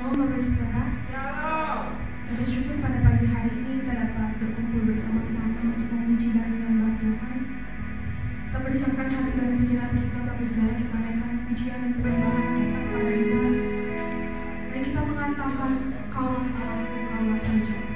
Shalom Bapak Ibu Saudara. Shalom. Kita syukur pada pagi hari ini kita dapat berkumpul bersama-sama untuk memuji dan menyembah Tuhan. Kita persiapkan hati dan pikiran kita Bapak Ibu Saudara, kita naikkan pujian dan penyembahan kita kepada Tuhan. Dan kita mengatakan Kaulah Allahku, Kaulah Raja.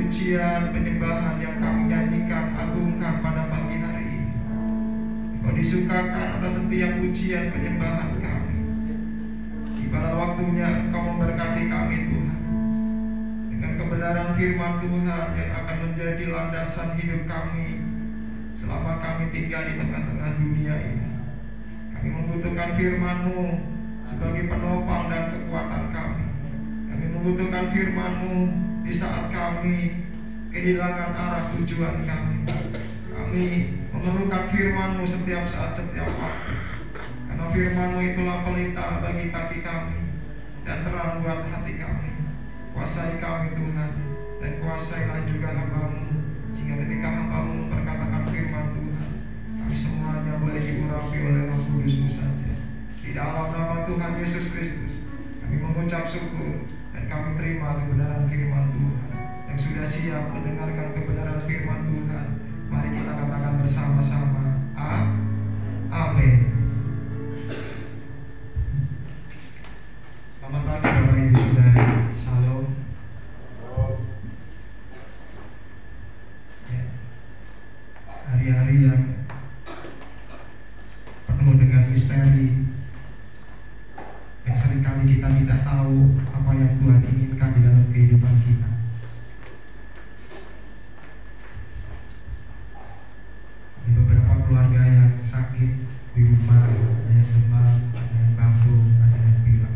pujian, penyembahan yang kami nyanyikan, agungkan pada pagi hari ini. Engkau disukakan atas setiap pujian penyembahan kami. Pada waktunya Engkau memberkati kami Tuhan dengan kebenaran firman Tuhan yang akan menjadi landasan hidup kami selama kami tinggal di tengah-tengah dunia ini. Kami membutuhkan firman-Mu sebagai penopang dan kekuatan kami. Kami membutuhkan firman-Mu di saat kami kehilangan arah tujuan kami. Kami memerlukan firman-Mu setiap saat, setiap waktu. Karena firman-Mu itulah pelita bagi kaki kami dan terang buat hati kami. Kuasai kami Tuhan, dan kuasailah juga hamba-Mu, sehingga ketika hamba-Mu memperkatakan firman Tuhan, kami semuanya boleh diurapi oleh Roh Kudus-Mu saja. Di dalam nama Tuhan Yesus Kristus kami mengucap syukur, dan kami terima kebenaran firman Tuhan. Yang sudah siap mendengarkan kebenaran firman Tuhan, mari kita katakan bersama-sama, amin. Selamat pagi Bapak Ibu Saudara, Shalom. Ya. Hari-hari yang penuh dengan misteri, yang seringkali kita tidak tahu apa yang Tuhan inginkan di dalam kehidupan kita. Di beberapa keluarga yang sakit di rumah, ada yang demam, ada yang batuk, ada yang pilek.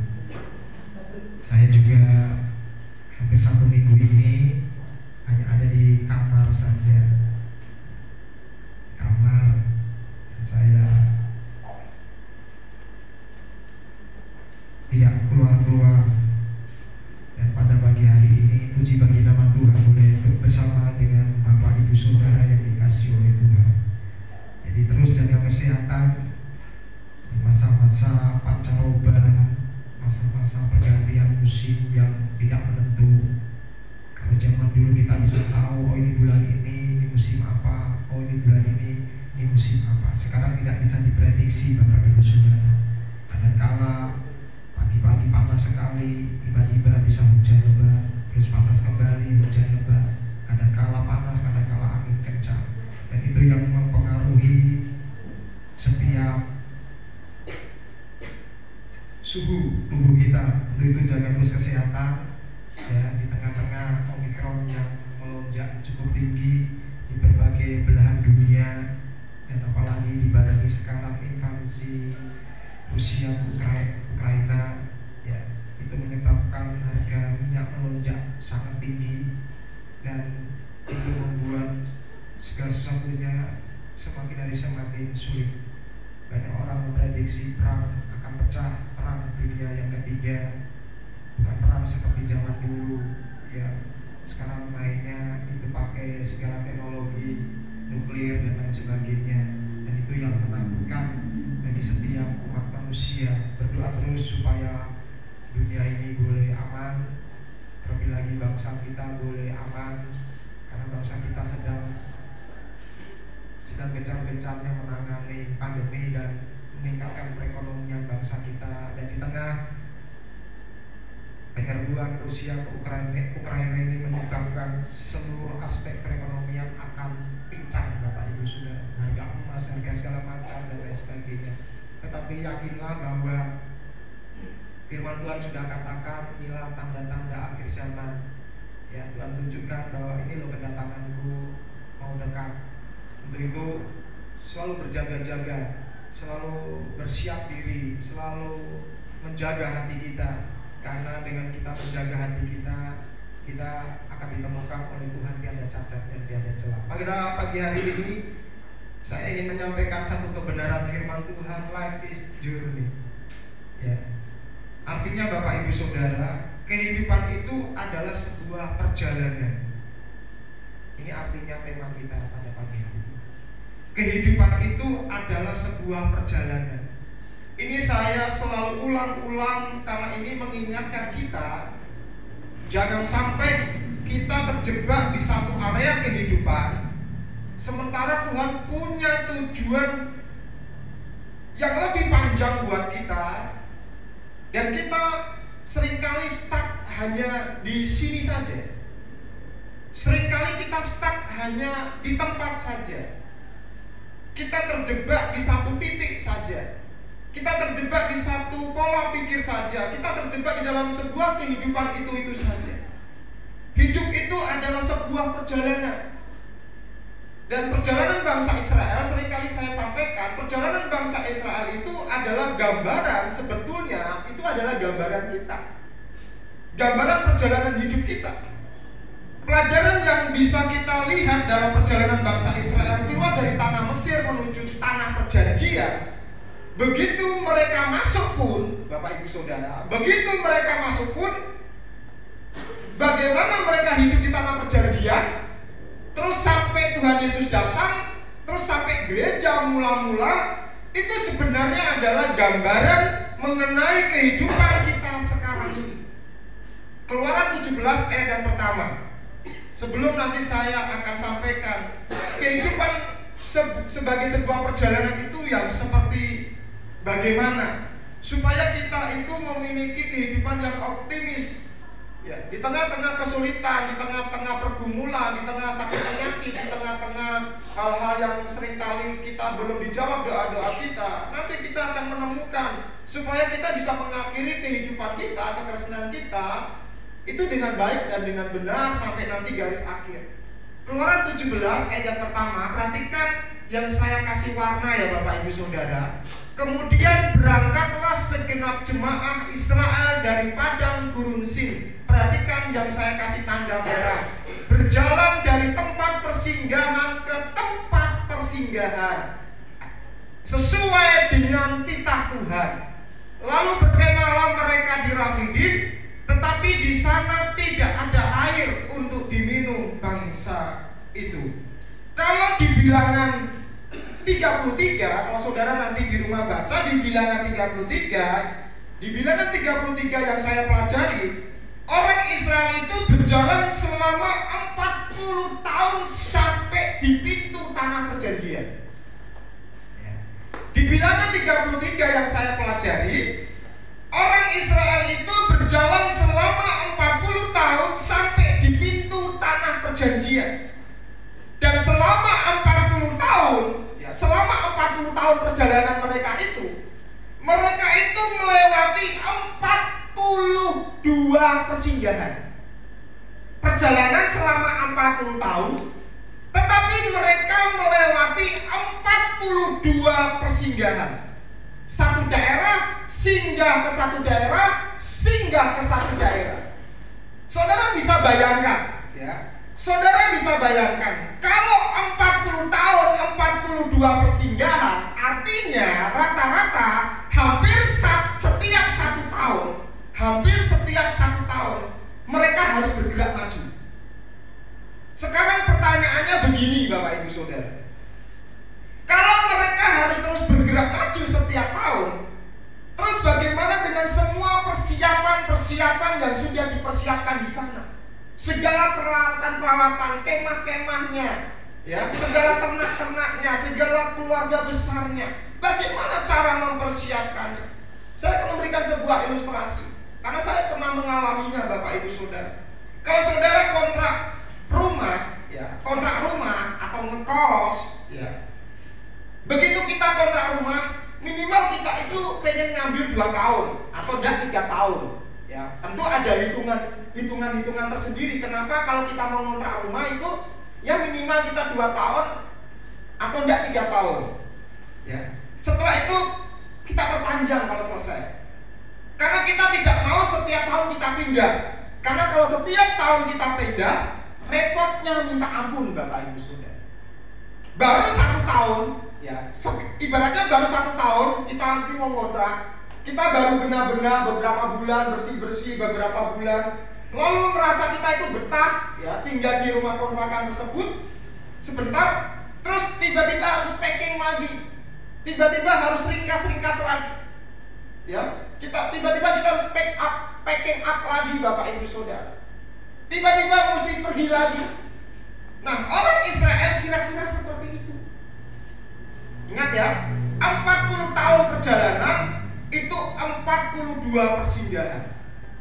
Saya juga hampir 1 minggu ini hanya ada di kamar saja. Kamar saya tidak keluar-keluar. Dan pada pagi hari ini, puji bagi nama Tuhan, boleh bersama dengan Bapak Ibu Saudara yang dikasihi oleh Tuhan. Jadi terus jaga kesehatan di masa-masa pancaroba, masa-masa pergantian musim yang tidak menentu. Kalau zaman dulu kita bisa tahu, oh ini bulan ini musim apa, oh ini bulan ini musim apa. Sekarang tidak bisa diprediksi Bapak Ibu Saudara. Kadangkala pagi-pagi panas sekali, tiba-tiba bisa hujan lebat, terus panas kembali, hujan lebat. Kadangkala panas, kadangkala angin kencang. Dan itu yang mempengaruhi setiap suhu tubuh kita. Untuk itu jaga terus kesehatan ya, di tengah-tengah Omikron yang melonjak cukup tinggi di berbagai belahan dunia, dan apalagi dibarengi sekarang invasi Rusia Ukraina ya, itu menyebabkan harga minyak melonjak sangat tinggi, dan itu membuat segala sesuatunya semakin hari semakin sulit. Banyak orang memprediksi perang akan pecah, perang dunia yang ketiga, bukan perang seperti zaman dulu ya. Sekarang mainnya itu pakai segala teknologi nuklir dan lain sebagainya, dan itu yang menakutkan bagi setiap umat manusia. Berdoa terus supaya dunia ini boleh aman, terlebih lagi bangsa kita boleh aman, karena bangsa kita sedang gencar-gencarnya menangani pandemi dan meningkatkan perekonomian bangsa kita. Dan di tengah penyerbuan Rusia ke Ukraina ini menyebabkan seluruh aspek perekonomian akan pincang Bapak Ibu Saudara, harga emas, harga segala macam dan lain sebagainya. Tetapi yakinlah bahwa firman Tuhan sudah katakan, inilah tanda-tanda akhir zaman ya. Tuhan tunjukkan bahwa ini loh kedatanganku mau dekat. Untuk itu selalu berjaga-jaga, selalu bersiap diri, selalu menjaga hati kita, karena dengan kita menjaga hati kita, kita akan ditemukan oleh Tuhan tiada cacat dan tiada celah. Pada pagi hari ini saya ingin menyampaikan satu kebenaran firman Tuhan. Life is journey ya. Artinya Bapak Ibu Saudara, kehidupan itu adalah sebuah perjalanan. Ini artinya tema kita pada pagi hari ini. Kehidupan itu adalah sebuah perjalanan. Ini saya selalu ulang-ulang karena ini mengingatkan kita, jangan sampai kita terjebak di satu area kehidupan sementara Tuhan punya tujuan yang lebih panjang buat kita, dan kita seringkali stuck hanya di sini saja. Seringkali kita stuck hanya di tempat saja. Kita terjebak di satu titik saja. Kita terjebak di satu pola pikir saja. Kita terjebak di dalam sebuah kehidupan itu saja. Hidup itu adalah sebuah perjalanan. Dan perjalanan bangsa Israel, seringkali saya sampaikan, perjalanan bangsa Israel itu adalah gambaran, sebetulnya itu adalah gambaran kita. Gambaran perjalanan hidup kita. Pelajaran yang bisa kita lihat dalam perjalanan bangsa Israel keluar dari tanah Mesir menuju tanah perjanjian. Begitu mereka masuk pun, Bapak Ibu Saudara, begitu mereka masuk pun, bagaimana mereka hidup di tanah perjanjian, terus sampai Tuhan Yesus datang, terus sampai gereja mula-mula, itu sebenarnya adalah gambaran mengenai kehidupan kita sekarang ini. Keluaran 17 ayat yang pertama. Sebelum nanti saya akan sampaikan kehidupan sebagai sebuah perjalanan itu yang seperti bagaimana supaya kita itu memiliki kehidupan yang optimis. Ya, di tengah-tengah kesulitan, di tengah-tengah pergumulan, di tengah sakit penyakit, di tengah-tengah hal-hal yang seringkali kita belum dijawab doa-doa kita, nanti kita akan menemukan supaya kita bisa mengakhiri kehidupan kita, kekristenan kita itu dengan baik dan dengan benar sampai nanti garis akhir. Keluaran 17 ayat yang pertama, perhatikan yang saya kasih warna ya Bapak Ibu Saudara. Kemudian berangkatlah segenap jemaah Israel dari padang gurun Sin. Perhatikan yang saya kasih tanda merah. Berjalan dari tempat persinggahan ke tempat persinggahan sesuai dengan titah Tuhan. Lalu berkemahlah mereka di Rafidim, tetapi di sana tidak ada air untuk diminum bangsa itu. Kalau di Bilangan 33, kalau saudara nanti di rumah baca di Bilangan 33, di Bilangan 33 yang saya pelajari, orang Israel itu berjalan selama 40 tahun sampai di pintu tanah perjanjian. Di Bilangan 33 yang saya pelajari, orang Israel itu berjalan selama 40 tahun sampai di pintu tanah perjanjian. Dan selama 40 tahun, ya, selama 40 tahun perjalanan mereka itu melewati 42 persinggahan. Perjalanan selama 40 tahun, tetapi mereka melewati 42 persinggahan. Satu daerah singgah ke satu daerah, singgah ke satu daerah. Saudara bisa bayangkan, ya. Saudara bisa bayangkan, kalau 40 tahun 42 persinggahan, artinya rata-rata hampir setiap satu tahun mereka harus bergerak maju. Sekarang pertanyaannya begini Bapak Ibu Saudara, kalau mereka harus terus bergerak maju setiap tahun, terus bagaimana dengan semua persiapan yang sudah dipersiapkan di sana? Segala peralatan kemah-kemahnya, ya, segala ternak-ternaknya, segala keluarga besarnya, bagaimana cara mempersiapkannya? Saya akan memberikan sebuah ilustrasi, karena saya pernah mengalaminya Bapak Ibu Saudara. Kalau saudara kontrak rumah atau ngekos, ya, begitu kita kontrak rumah, minimal kita itu pengen ngambil 2 tahun atau enggak 3 tahun. Ya, tentu ada hitungan tersendiri. Kenapa kalau kita mau ngontrak rumah itu ya minimal kita 2 tahun atau enggak 3 tahun. Ya. Setelah itu kita perpanjang kalau selesai. Karena kita tidak mau setiap tahun kita pindah. Karena kalau setiap tahun kita pindah, repotnya minta ampun Bapak Ibu Saudara. Baru 1 tahun, ya, ibaratnya baru 1 tahun kita nanti mau ngontrak. Kita baru benar-benar beberapa bulan, bersih-bersih beberapa bulan, lalu merasa kita itu betah, ya, tinggal di rumah kontrakan tersebut sebentar, terus tiba-tiba harus packing lagi, tiba-tiba harus ringkas lagi, ya, tiba-tiba kita harus packing up lagi Bapak Ibu Saudara, tiba-tiba mesti pergi lagi. Nah, orang Israel kira-kira seperti itu. Ingat ya, 40 tahun perjalanan itu 42 persinggahan.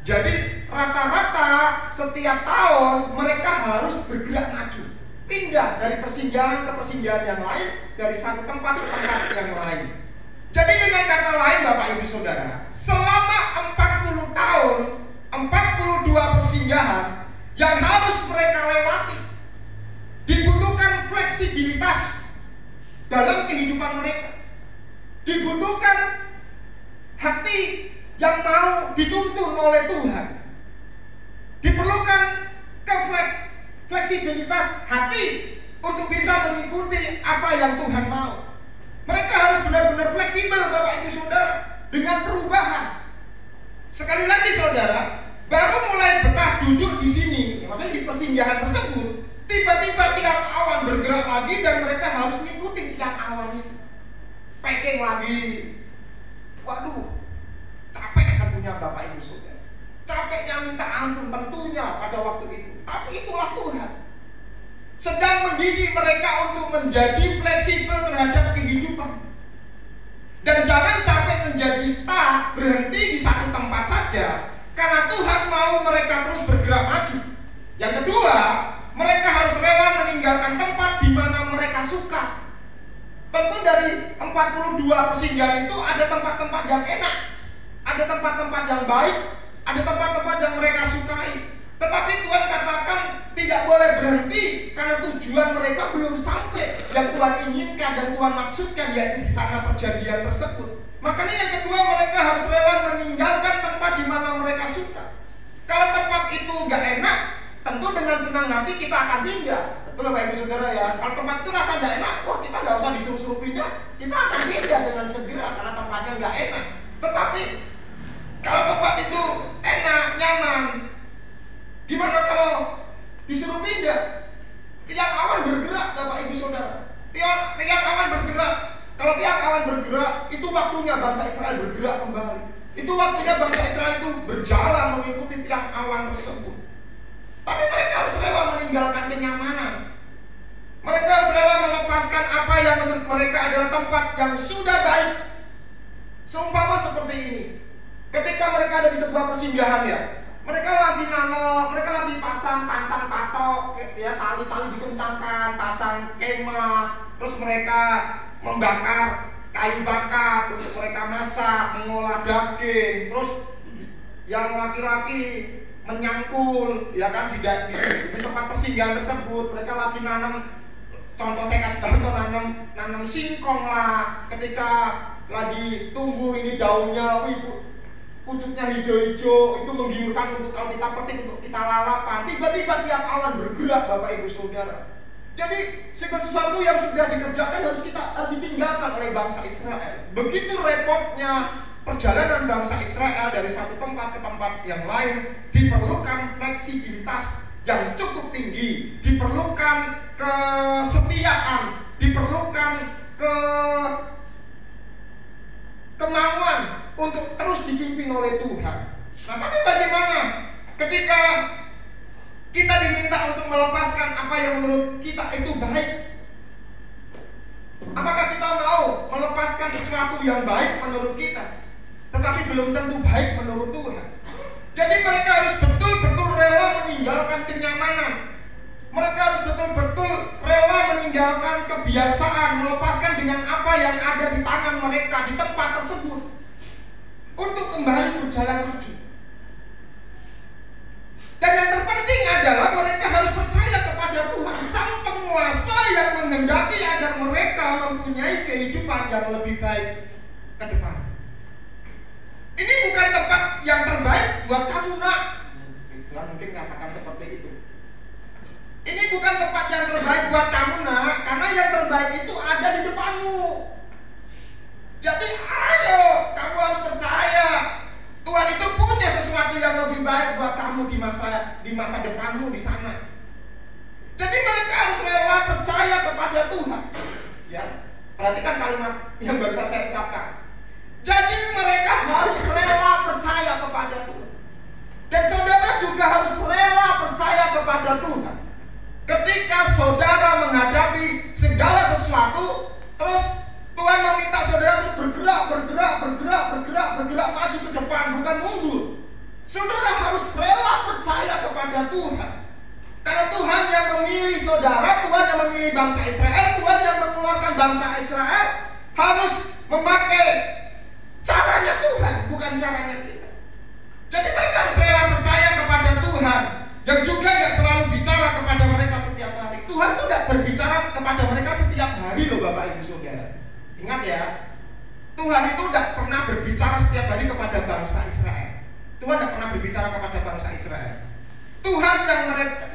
Jadi rata-rata setiap tahun mereka harus bergerak maju, pindah dari persinggahan ke persinggahan yang lain, dari satu tempat ke tempat yang lain. Jadi dengan kata lain Bapak Ibu Saudara, selama 40 tahun 42 persinggahan yang harus mereka lewati, dibutuhkan fleksibilitas dalam kehidupan mereka, dibutuhkan hati yang mau dituntun oleh Tuhan, diperlukan fleksibilitas hati untuk bisa mengikuti apa yang Tuhan mau. Mereka harus benar-benar fleksibel Bapak Ibu Saudara dengan perubahan. Sekali lagi saudara, baru mulai betah duduk di sini, maksudnya di persinggahan tersebut, tiba-tiba tiang awan bergerak lagi dan mereka harus ngikutin tiang awan itu. Packing lagi. Waduh, capek tentunya Bapak Ibu Saudara. Capeknya minta ampun tentunya pada waktu itu. Tapi itulah Tuhan sedang mendidik mereka untuk menjadi fleksibel terhadap kehidupan. Dan jangan sampai menjadi stuck, berhenti di satu tempat saja, karena Tuhan mau mereka terus bergerak maju. Yang kedua, mereka harus rela meninggalkan tempat di mana mereka suka. Tentu dari 42 persinggahan itu ada tempat-tempat yang enak, ada tempat-tempat yang baik, ada tempat-tempat yang mereka sukai. Tetapi Tuhan katakan tidak boleh berhenti karena tujuan mereka belum sampai yang Tuhan inginkan dan Tuhan maksudkan, yaitu di tanah perjanjian tersebut. Makanya yang kedua, mereka harus rela meninggalkan tempat di mana mereka suka. Kalau tempat itu nggak enak, tentu dengan senang hati kita akan pindah. Betul Bapak Ibu Saudara ya. Kalau tempat itu rasa nggak enak, wah kita nggak usah disuruh-suruh pindah, kita akan pindah dengan segera karena tempatnya nggak enak. Tetapi kalau tempat itu enak, nyaman, gimana kalau disuruh pindah? Tiang awan bergerak Bapak Ibu Saudara. Tiang awan bergerak. Kalau tiang awan bergerak, itu waktunya bangsa Israel bergerak kembali. Itu waktunya bangsa Israel itu berjalan mengikuti tiang awan tersebut. Tapi mereka harus rela meninggalkan kenyamanan. Mereka harus rela melepaskan apa yang menurut mereka adalah tempat yang sudah baik. Seumpama seperti ini. Ketika mereka ada di sebuah persinggahan ya, mereka lagi nanam, mereka lagi pasang pancang patok, ya tali-tali dikencangkan, pasang kemah, terus mereka membakar kayu bakar untuk mereka masak, mengolah daging, terus yang laki-laki menyangkul, ya kan di tempat persinggahan tersebut. Mereka lagi nanam, contoh saya kasih contoh, nanam singkong lah. Ketika lagi tumbuh ini daunnya, pucuknya hijau-hijau, itu menggiurkan untuk kalau kita petik, untuk kita lalapan. Tiba-tiba tiap awan bergerak Bapak Ibu Saudara. Jadi segala sesuatu yang sudah dikerjakan harus ditinggalkan oleh bangsa Israel. Begitu repotnya perjalanan bangsa Israel dari satu tempat ke tempat yang lain, diperlukan fleksibilitas yang cukup tinggi, diperlukan kesetiaan, diperlukan kemauan untuk terus dipimpin oleh Tuhan. Nah, tapi bagaimana ketika kita diminta untuk melepaskan apa yang menurut kita itu baik? Apakah kita mau melepaskan sesuatu yang baik menurut kita, tetapi belum tentu baik menurut Tuhan? Jadi mereka harus betul-betul rela meninggalkan kenyamanan. Mereka harus betul-betul rela meninggalkan kebiasaan, melepaskan dengan apa yang ada di tangan mereka di tempat tersebut, untuk kembali berjalan maju. Dan yang terpenting adalah mereka harus percaya kepada Tuhan, Sang Penguasa yang menghendaki agar mereka mempunyai kehidupan yang lebih baik ke depan. Ini bukan tempat yang terbaik buat kamu nak. Tuhan mungkin katakan seperti itu. Ini bukan tempat yang terbaik buat kamu nak, karena yang terbaik itu ada di depanmu. Jadi ayo, kamu harus percaya Tuhan itu punya sesuatu yang lebih baik buat kamu di masa depanmu di sana. Jadi mereka harus rela percaya kepada Tuhan. Ya, perhatikan kalimat yang baru saya ucapkan. Jadi mereka harus rela percaya kepada Tuhan. Dan saudara juga harus rela percaya kepada Tuhan. Ketika saudara menghadapi segala sesuatu, terus Tuhan meminta saudara terus bergerak maju ke depan, bukan mundur. Saudara harus rela percaya kepada Tuhan. Karena Tuhan yang memilih saudara, Tuhan yang memilih bangsa Israel, Tuhan yang mengeluarkan bangsa Israel, harus memakai caranya Tuhan, bukan caranya kita. Jadi mereka harus rela percaya kepada Tuhan, yang juga gak selalu bicara kepada mereka setiap hari. Tuhan tuh gak berbicara kepada mereka setiap hari loh Bapak Ibu Saudara. Ingat ya, Tuhan itu gak pernah berbicara setiap hari kepada bangsa Israel. Tuhan gak pernah berbicara kepada bangsa Israel. Tuhan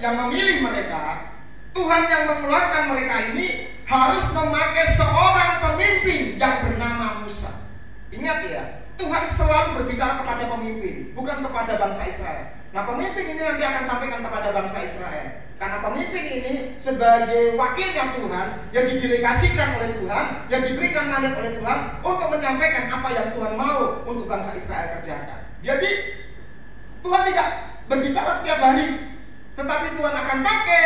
yang memilih mereka, Tuhan yang mengeluarkan mereka ini harus memakai seorang pemimpin yang bernama Musa. Ingat ya, Tuhan selalu berbicara kepada pemimpin, bukan kepada bangsa Israel. Nah, pemimpin ini nanti akan sampaikan kepada bangsa Israel. Karena pemimpin ini sebagai wakilnya Tuhan, yang didelegasikan oleh Tuhan, yang diberikan mandat oleh Tuhan untuk menyampaikan apa yang Tuhan mau untuk bangsa Israel kerjakan. Jadi Tuhan tidak berbicara setiap hari, tetapi Tuhan akan pakai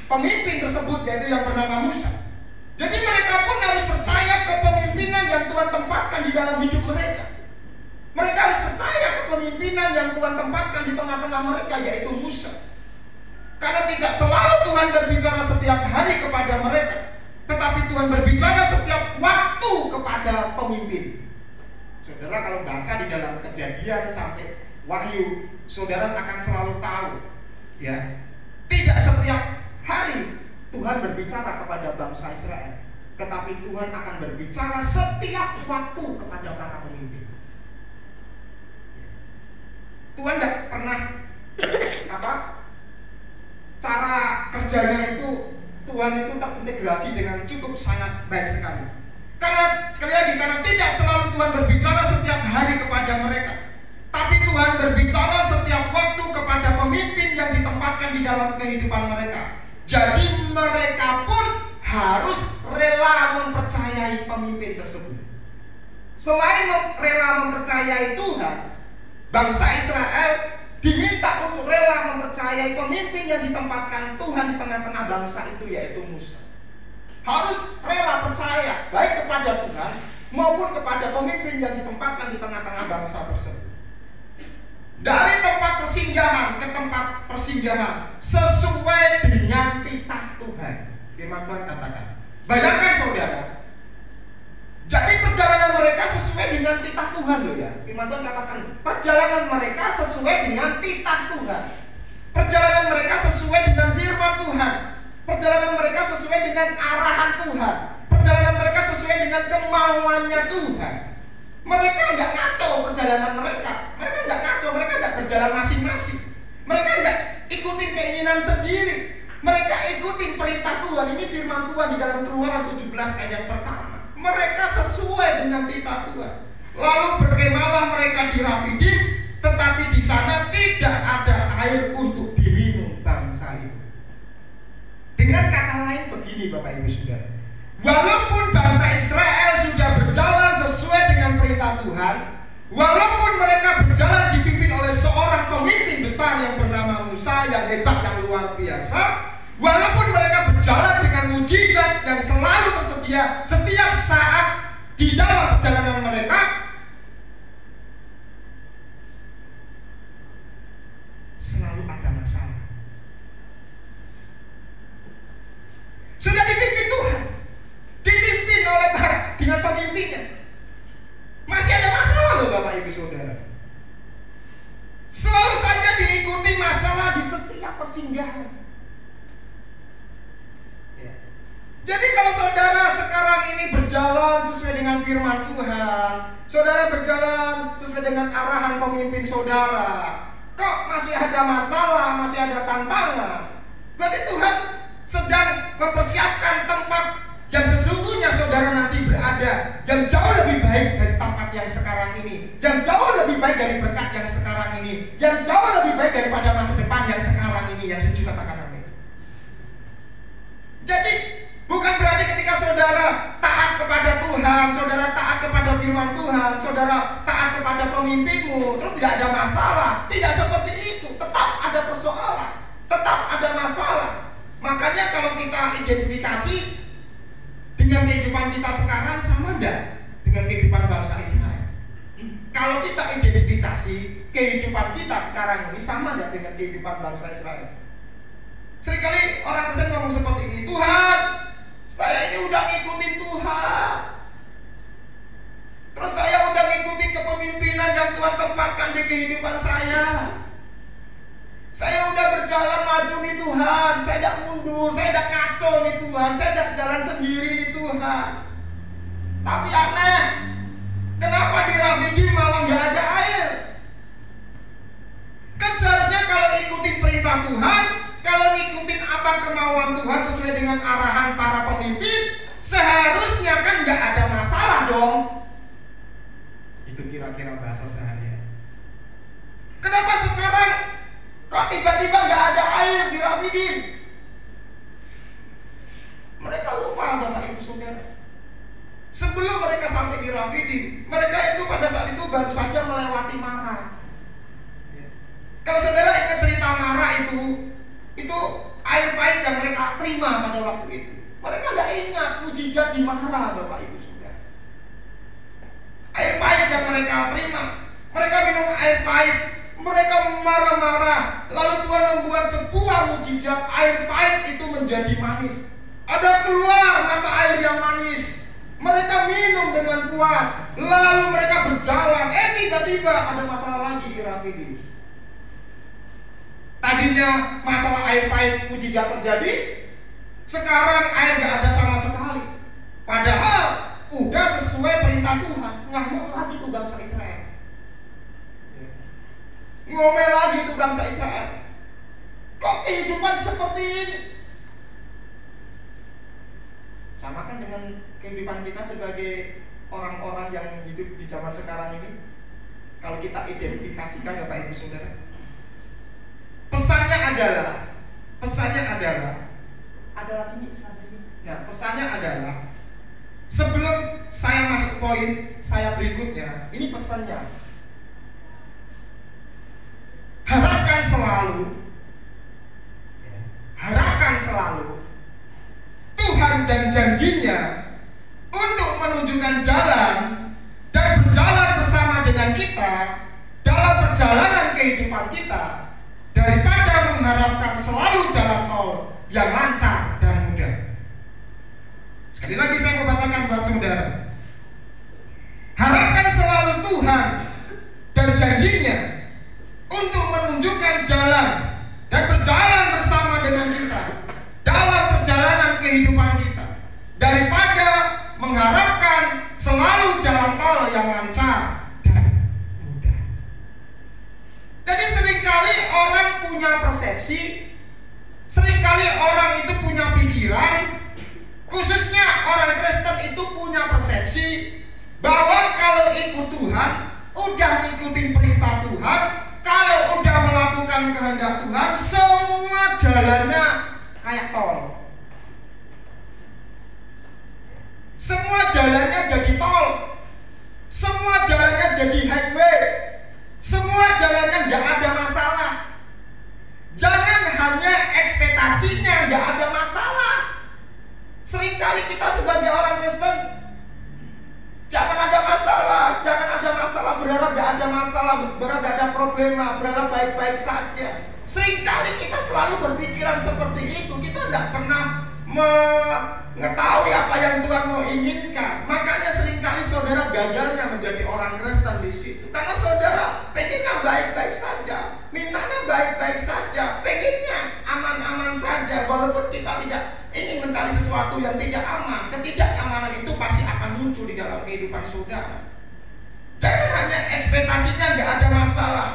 pemimpin tersebut, yaitu yang bernama Musa. Jadi mereka pun harus percaya kepemimpinan yang Tuhan tempatkan di dalam hidup mereka. Mereka harus percaya kepemimpinan yang Tuhan tempatkan di tengah-tengah mereka, yaitu Musa. Karena tidak selalu Tuhan berbicara setiap hari kepada mereka, tetapi Tuhan berbicara setiap waktu kepada pemimpin. Saudara kalau baca di dalam Kejadian sampai Wahyu, saudara akan selalu tahu, ya, tidak setiap hari Tuhan berbicara kepada bangsa Israel, tetapi Tuhan akan berbicara setiap waktu kepada para pemimpin. Tuhan tidak pernah cara kerjanya itu, Tuhan itu terintegrasi dengan cukup sangat baik sekali. Karena sekali lagi, karena tidak selalu Tuhan berbicara setiap hari kepada mereka, tapi Tuhan berbicara setiap waktu kepada pemimpin yang ditempatkan di dalam kehidupan mereka. Jadi mereka pun harus rela mempercayai pemimpin tersebut. Selain rela mempercayai Tuhan, bangsa Israel diminta untuk rela mempercayai pemimpin yang ditempatkan Tuhan di tengah-tengah bangsa itu, yaitu Musa. Harus rela percaya baik kepada Tuhan maupun kepada pemimpin yang ditempatkan di tengah-tengah bangsa tersebut. Dari tempat persinggahan ke tempat persinggahan sesuai dengan titah Tuhan. Firman Tuhan katakan. Bayangkan saudara, jadi perjalanan mereka sesuai dengan titah Tuhan loh ya. Firman Tuhan katakan, perjalanan mereka sesuai dengan titah Tuhan. Perjalanan mereka sesuai dengan firman Tuhan. Perjalanan mereka sesuai dengan arahan Tuhan. Perjalanan mereka sesuai dengan kemauannya Tuhan. Mereka nggak kacau perjalanan mereka. Mereka nggak kacau, mereka nggak berjalan masing-masing. Mereka nggak ikutin keinginan sendiri. Mereka ikutin perintah Tuhan. Ini firman Tuhan di dalam Keluaran 17 ayat yang pertama. Mereka sesuai dengan titah Tuhan. Lalu berkemahlah mereka di Rafidim, tetapi di sana tidak ada air untuk diminum bangsa itu. Dengan kata lain begini Bapak Ibu Saudara, walaupun bangsa Israel sudah berjalan sesuai dengan perintah Tuhan, walaupun mereka berjalan dipimpin oleh seorang pemimpin besar yang bernama Musa, yang hebat, yang luar biasa, walaupun mereka berjalan dengan mujizat yang selalu tersedia setiap saat di dalam perjalanan mereka, selalu ada masalah. Sudah dipimpin Tuhan, dipimpin oleh dengan pemimpinnya, masih ada masalah loh Bapak Ibu Saudara. Selalu saja diikuti masalah di setiap persinggahan. Ya. Jadi kalau saudara sekarang ini berjalan sesuai dengan firman Tuhan, saudara berjalan sesuai dengan arahan pemimpin saudara, kok masih ada masalah, masih ada tantangan, berarti Tuhan sedang mempersiapkan tempat yang sesungguhnya saudara nanti berada, yang jauh lebih baik dari tempat yang sekarang ini, yang jauh lebih baik dari berkat yang sekarang ini, yang jauh lebih baik daripada masa depan yang sekarang ini, yang sejuk katakan amin. Jadi bukan berarti ketika saudara taat kepada Tuhan, saudara taat kepada firman Tuhan, saudara taat kepada pemimpinmu, terus tidak ada masalah. Tidak seperti itu, tetap ada persoalan, tetap ada masalah. Makanya kalau kita identifikasi dengan kehidupan kita sekarang, sama enggak dengan kehidupan bangsa Israel? Kalau kita identifikasi kehidupan kita sekarang ini sama nggak dengan kehidupan bangsa Israel? Seringkali orang Kristen ngomong seperti ini, Tuhan, saya ini udah ngikutin Tuhan, terus saya udah ngikutin kepemimpinan yang Tuhan tempatkan di kehidupan saya. Saya udah berjalan maju nih Tuhan, saya tidak mundur, saya tidak ngaco nih Tuhan, saya tidak jalan sendiri nih Tuhan. Tapi aneh, kenapa di Rafidim malah nggak ada air? Kan seharusnya kalau ikutin perintah Tuhan, kalau ngikutin apa kemauan Tuhan sesuai dengan arahan para pemimpin, seharusnya kan nggak ada masalah dong. Itu kira-kira bahasa sehari-hari. Kenapa sekarang kok tiba-tiba nggak ada air di Rafidim? Mereka lupa Bapak Ibu Saudara. Sebelum mereka sampai di Rafidim, mereka itu pada saat itu baru saja melewati Mara. Kalau saudara ingat cerita Mara itu air pahit yang mereka terima pada waktu itu. Mereka tidak ingat mujizat di Mara, Bapak Ibu Saudara. Air pahit yang mereka terima, mereka minum air pahit, mereka marah-marah. Lalu Tuhan membuat sebuah mujizat, air pahit itu menjadi manis. Ada keluar mata air yang manis. Mereka minum dengan puas. Lalu mereka berjalan. Tiba-tiba ada masalah lagi di Rafidim. Tadinya masalah air pahit mujizat terjadi, sekarang air gak ada sama sekali. Padahal udah sesuai perintah Tuhan. Ngamuk lagi tuh bangsa Israel. Ngomel lagi tuh bangsa Israel. Kok kehidupan seperti ini? Sama kan dengan kehidupan kita sebagai orang-orang yang hidup di zaman sekarang ini. Kalau kita identifikasikan Bapak Ibu Saudara, pesannya adalah ini saat ini. Nah, pesannya adalah, sebelum saya masuk poin saya berikutnya, ini pesannya. Harapkan selalu Tuhan dan janjinya untuk menunjukkan jalan dan berjalan bersama dengan kita dalam perjalanan kehidupan kita, daripada mengharapkan selalu jalan tol yang lancar dan mudah. Sekali lagi saya mau bacakan buat saudara. Harapkan selalu Tuhan dan janjinya untuk menunjukkan jalan dan berjalan bersama dengan kita dalam perjalanan kehidupan kita, daripada mengharapkan selalu jalan tol yang lancar dan mudah. Jadi seringkali orang punya persepsi, seringkali orang itu punya pikiran, khususnya orang Kristen itu punya persepsi bahwa kalau ikut Tuhan, udah ngikutin perintah Tuhan, kalau udah melakukan kehendak Tuhan, semua jalannya kayak tol. Semua jalannya jadi tol. Semua jalannya jadi highway. Semua jalannya nggak ada masalah. Jangan hanya ekspektasinya nggak ada masalah. Seringkali kita sebagai orang Kristen, jangan ada masalah, berharap tidak ada masalah, berharap tidak ada problema, berharap baik-baik saja. Seringkali kita selalu berpikiran seperti itu. Kita tidak pernah mengetahui apa yang Tuhan mau inginkan. Makanya seringkali saudara gagalnya menjadi orang Kristen di situ. Karena saudara pengennya baik-baik saja, mintanya baik-baik saja, pengennya aman-aman saja. Walaupun kita tidak ingin mencari sesuatu yang tidak aman, ketidaknyamanan itu pasti akan muncul di dalam kehidupan saudara. Jangan hanya ekspektasinya nggak ada masalah.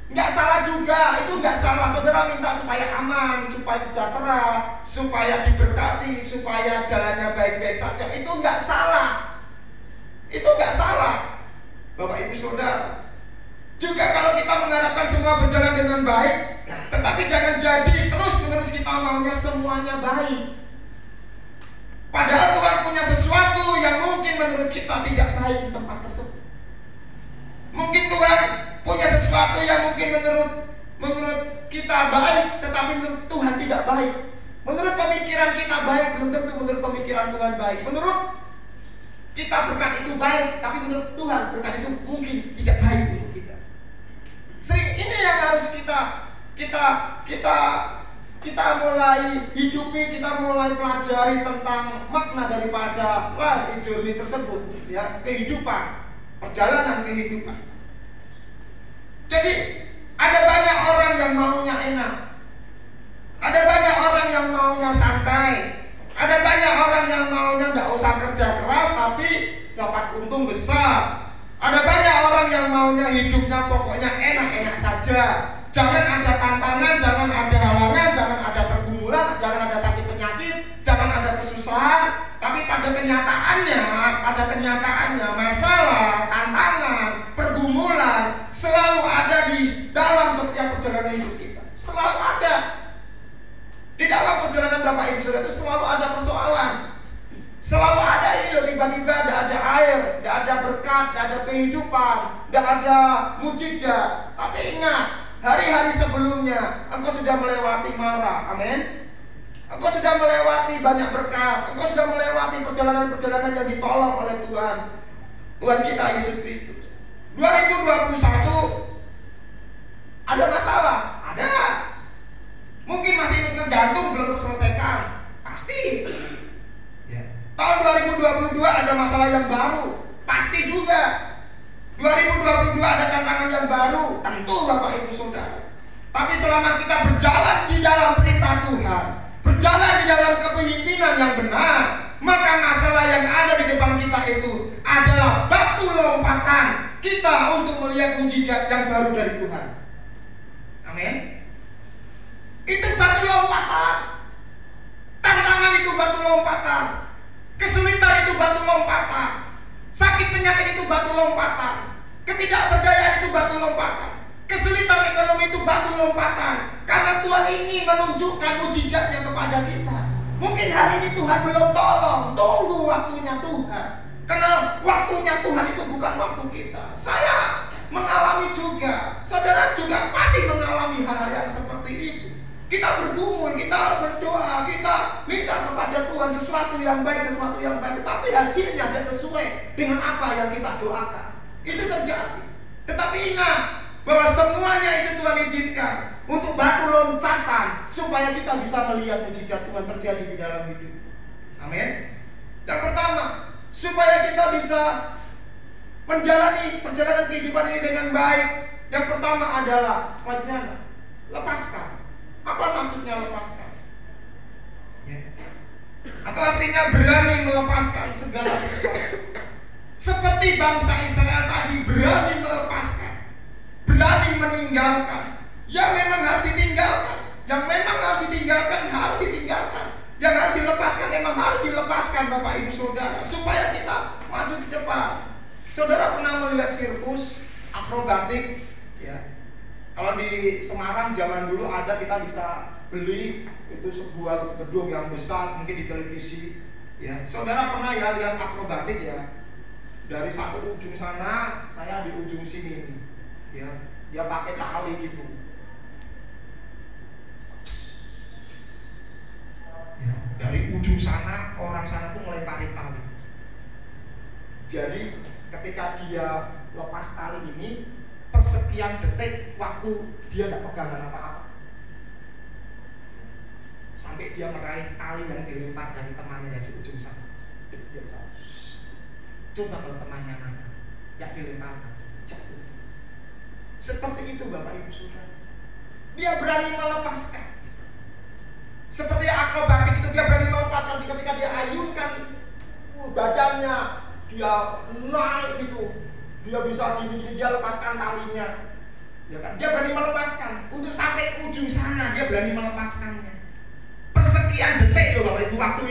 Nggak salah juga, itu nggak salah. Saudara minta supaya aman, supaya sejahtera, supaya diberkati, supaya jalannya baik-baik saja. Itu nggak salah. Itu nggak salah, Bapak Ibu Saudara. Juga kalau kita mengharapkan semua berjalan dengan baik, tetapi jangan jadi terus-menerus kita maunya semuanya baik. Padahal Tuhan punya sesuatu yang mungkin menurut kita tidak baik di tempat tersebut. Mungkin Tuhan punya sesuatu yang mungkin menurut kita baik, tetapi menurut Tuhan tidak baik. Menurut pemikiran kita baik, belum tentu menurut pemikiran Tuhan baik. Menurut kita berkat itu baik, tapi menurut Tuhan berkat itu mungkin tidak baik untuk kita. Ini yang harus kita mulai hidupi, kita mulai pelajari tentang makna daripada life journey tersebut, ya, kehidupan, perjalanan kehidupan. Jadi ada banyak orang yang maunya enak, ada banyak orang yang maunya santai, ada banyak orang yang maunya tidak usah kerja keras tapi dapat untung besar. Ada banyak orang yang maunya hidupnya pokoknya enak-enak saja. Jangan ada tantangan, jangan ada halangan, jangan ada pergumulan, jangan ada sakit penyakit, jangan ada kesusahan. Tapi pada kenyataannya masalah, tantangan, pergumulan selalu ada di dalam setiap perjalanan hidup kita. Selalu ada. Di dalam perjalanan Bapak Ibu Saudara itu selalu ada persoalan. Selalu ada ini loh, tiba-tiba tidak ada air, tidak ada berkat, tidak ada kehidupan, tidak ada mujizat. Tapi ingat, hari-hari sebelumnya engkau sudah melewati marah, amin. Engkau sudah melewati banyak berkat, engkau sudah melewati perjalanan-perjalanan yang ditolong oleh Tuhan kita Yesus Kristus. 2021 ada masalah, ada. Mungkin masih ikut ngegantung, belum terselesaikan, pasti. Tahun 2022 ada masalah yang baru, pasti juga. 2022 ada tantangan yang baru, tentu Bapak Ibu Saudara. Tapi selama kita berjalan di dalam perintah Tuhan, berjalan di dalam kepemimpinan yang benar, maka masalah yang ada di depan kita itu adalah batu lompatan kita untuk melihat mujizat yang baru dari Tuhan. Amin. Itu batu lompatan. Tantangan itu batu lompatan. Kesulitan itu batu lompatan. Sakit penyakit itu batu lompatan. Ketidakberdayaan itu batu lompatan. Kesulitan ekonomi itu batu lompatan. Karena Tuhan ingin menunjukkan mujizatnya kepada kita. Mungkin hari ini Tuhan belum tolong. Tunggu waktunya Tuhan. Karena waktunya Tuhan itu bukan waktu kita. Saya mengalami juga. Saudara juga pasti mengalami hal-hal yang seperti itu. Kita bergumul, kita berdoa, kita minta kepada Tuhan sesuatu yang baik, tapi hasilnya tidak sesuai dengan apa yang kita doakan. Itu terjadi. Tetapi ingat bahwa semuanya itu Tuhan izinkan untuk batu loncatan supaya kita bisa melihat mujizat Tuhan terjadi di dalam hidup. Amin. Yang pertama, supaya kita bisa menjalani perjalanan kehidupan ini dengan baik. Yang pertama adalah selanjutnya lepaskan. Apa maksudnya lepaskan? Ya. Atau artinya berani melepaskan segala sesuatu. Seperti bangsa Israel tadi berani melepaskan, berani meninggalkan. Yang memang harus ditinggalkan, harus ditinggalkan. Yang harus dilepaskan memang harus dilepaskan, Bapak Ibu Saudara, supaya kita maju di depan. Saudara pernah melihat sirkus akrobatik? Ya. Kalau di Semarang zaman dulu ada, kita bisa beli itu sebuah gedung yang besar, mungkin di televisi. Ya, saudara pernah ya lihat akrobatik ya? Dari satu ujung sana, saya di ujung sini. Ya, dia pakai tali gitu. Ya, dari ujung sana, orang sana tuh melemparin tali. Jadi ketika dia lepas tali ini, persekian detik waktu dia tidak pegangan apa-apa, sampai dia meraih tali yang dilempar dari temannya dari ujung sana. Dia bisa, coba kalau temannya mana yang dilemparkan jatuh. Seperti itu Bapak Ibu Saudara. Dia berani melepaskan. Seperti akrobatik itu, dia berani melepaskan. Ketika dia ayunkan badannya, dia naik gitu. Dia bisa gini-gini, dia lepaskan talinya, ya kan? Dia berani melepaskan untuk sampai ke ujung sana, dia berani melepaskannya. Persekian detik loh Bapak Ibu, waktu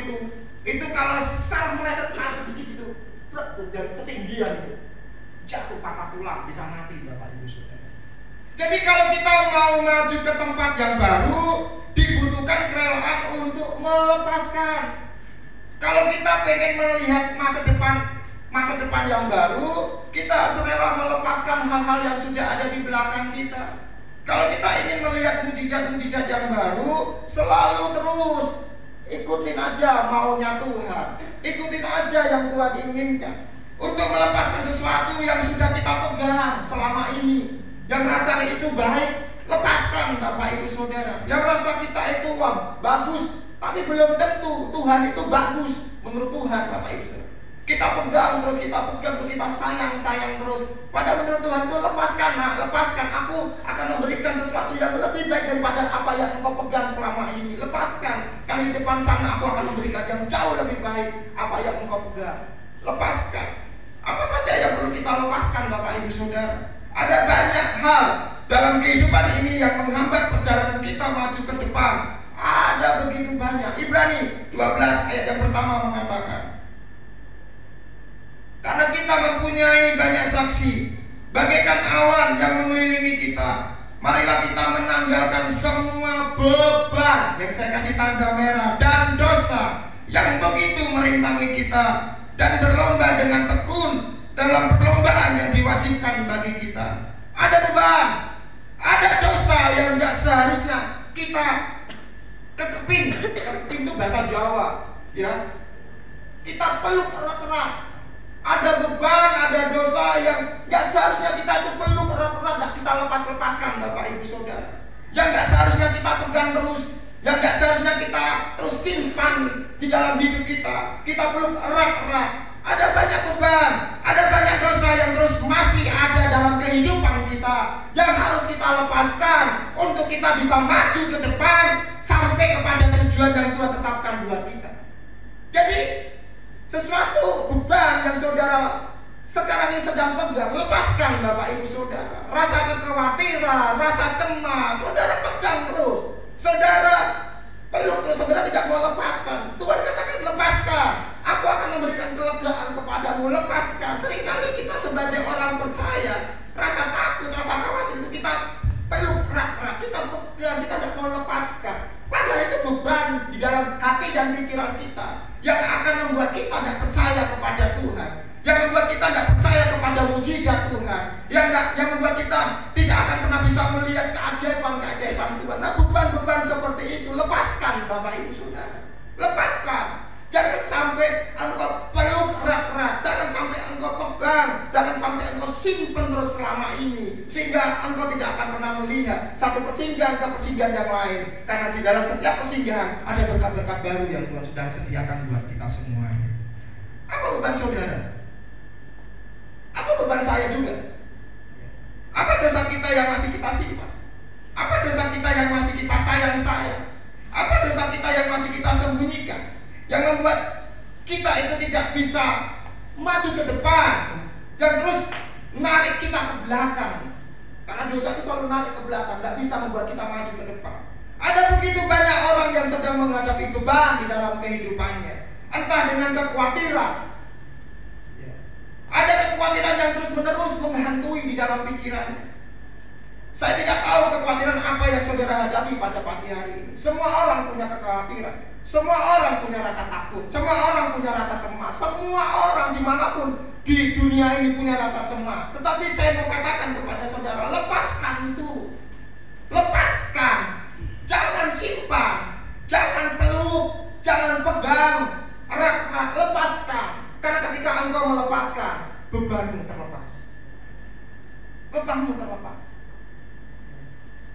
itu kalau sesal meleset sedikit itu, dari ketinggian itu, jatuh patah tulang, bisa mati Bapak Ibu Saudara. Jadi kalau kita mau maju ke tempat yang baru, dibutuhkan kerelaan untuk melepaskan. Kalau kita pengen melihat masa depan yang baru, kita harus rela melepaskan hal-hal yang sudah ada di belakang kita. Kalau kita ingin melihat mujizat-mujizat yang baru, selalu terus ikutin aja maunya Tuhan, ikutin aja yang Tuhan inginkan. Untuk melepaskan sesuatu yang sudah kita pegang selama ini, Yang rasa itu baik, lepaskan Bapak Ibu Saudara. Yang rasa kita itu wah bagus, tapi belum tentu Tuhan itu bagus menurut Tuhan Bapak Ibu Saudara. Kita pegang terus, kita sayang terus. Padahal menurut Tuhan itu lepaskan, lepaskan. Aku akan memberikan sesuatu yang lebih baik daripada apa yang engkau pegang selama ini. Lepaskan. Kan di depan sana aku akan memberikan yang jauh lebih baik apa yang engkau pegang. Lepaskan. Apa saja yang perlu kita lepaskan Bapak Ibu Saudara? Ada banyak hal dalam kehidupan ini yang menghambat perjalanan kita maju ke depan. Ada begitu banyak. Ibrani 12 ayat yang pertama mengatakan, karena kita mempunyai banyak saksi, bagaikan awan yang mengelilingi kita, marilah kita menanggalkan semua beban yang saya kasih tanda merah dan dosa yang begitu merintangi kita, dan berlomba dengan tekun dalam perlombaan yang diwajibkan bagi kita. Ada beban, ada dosa yang gak seharusnya kita kekepin. Kekepin itu bahasa Jawa, ya. Kita peluk erat-erat. Ada beban, ada dosa yang gak seharusnya kita itu peluk erat-erat, gak kita lepaskan Bapak Ibu Saudara. Yang gak seharusnya kita pegang terus, yang gak seharusnya kita terus simpan di dalam hidup kita. Kita peluk erat-erat. Ada banyak beban, ada banyak dosa yang terus masih ada dalam kehidupan kita, yang harus kita lepaskan untuk kita bisa maju ke depan sampai kepada tujuan yang Tuhan tetapkan buat kita. Jadi sesuatu beban yang saudara sekarang ini sedang pegang, lepaskan Bapak Ibu Saudara. Rasa kekhawatiran, rasa cemas, saudara pegang terus. Saudara peluk terus, saudara tidak mau lepaskan. Tuhan katakan lepaskan. Aku akan memberikan kelegaan kepadamu, lepaskan. Seringkali kita sebagai orang percaya, rasa takut, rasa khawatir itu kita peluk erat-erat, kita pegang, kita tidak mau lepaskan. Padahal itu beban di dalam hati dan pikiran kita yang akan membuat kita tidak percaya kepada Tuhan, yang membuat kita tidak percaya kepada mujizat Tuhan, yang membuat kita tidak akan pernah bisa melihat keajaiban-keajaiban Tuhan. Nah, beban-beban seperti itu lepaskan Bapak Ibu Saudara, lepaskan. Jangan sampai engkau peluk erat-erat, jangan sampai engkau pegang, jangan sampai engkau simpen terus selama ini, sehingga engkau tidak akan pernah melihat satu persinggahan ke persinggahan yang lain. Karena di dalam setiap persinggahan ada berkat-berkat baru yang Tuhan sedang sediakan buat kita semuanya. Apa beban saudara? Apa beban saya juga? Apa dosa kita yang masih kita simpan? Apa dosa kita yang masih kita sayang-sayang? Apa dosa kita yang masih kita sembunyikan, yang membuat kita itu tidak bisa maju ke depan, yang terus menarik kita ke belakang? Karena dosa itu selalu menarik ke belakang, tidak bisa membuat kita maju ke depan. Ada begitu banyak orang yang sedang menghadapi beban di dalam kehidupannya, entah dengan kekhawatiran. Ada kekhawatiran yang terus menerus menghantui di dalam pikirannya. Saya tidak tahu kekhawatiran apa yang saudara hadapi pada pagi hari ini. Semua orang punya kekhawatiran, semua orang punya rasa takut, semua orang punya rasa cemas, semua orang dimanapun di dunia ini punya rasa cemas. Tetapi saya mau katakan kepada saudara, lepaskan itu, lepaskan, jangan simpan, jangan peluk, jangan pegang erat-erat, lepaskan. Karena ketika engkau melepaskan, bebanmu terlepas, bebanmu terlepas,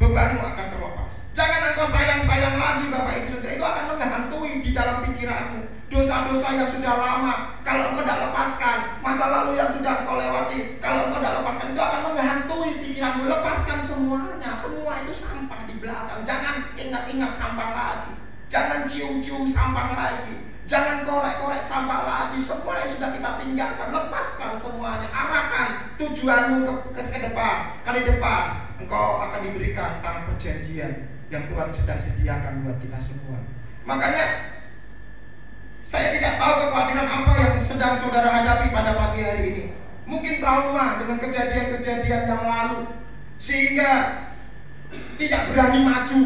bebanmu akan terlepas. Jangan engkau sayang-sayang lagi Bapak Ibu Saudara, itu akan menghantui di dalam pikiranmu dosa-dosa yang sudah lama. Kalau engkau tidak lepaskan, masa lalu yang sudah engkau lewati, kalau engkau tidak lepaskan, itu akan menghantui pikiranmu. Lepaskan semuanya, semua itu sampah di belakang. Jangan ingat-ingat sampah lagi, jangan cium-cium sampah lagi, jangan korek-korek sampah lagi. Semua yang sudah kita tinggalkan, lepaskan semuanya. Arahkan tujuanmu ke depan. Kali depan engkau akan diberikan tanah perjanjian yang Tuhan sedang sediakan buat kita semua. Makanya saya tidak tahu kekhawatiran apa yang sedang saudara hadapi pada pagi hari ini. Mungkin trauma dengan kejadian-kejadian yang lalu, sehingga tidak berani maju.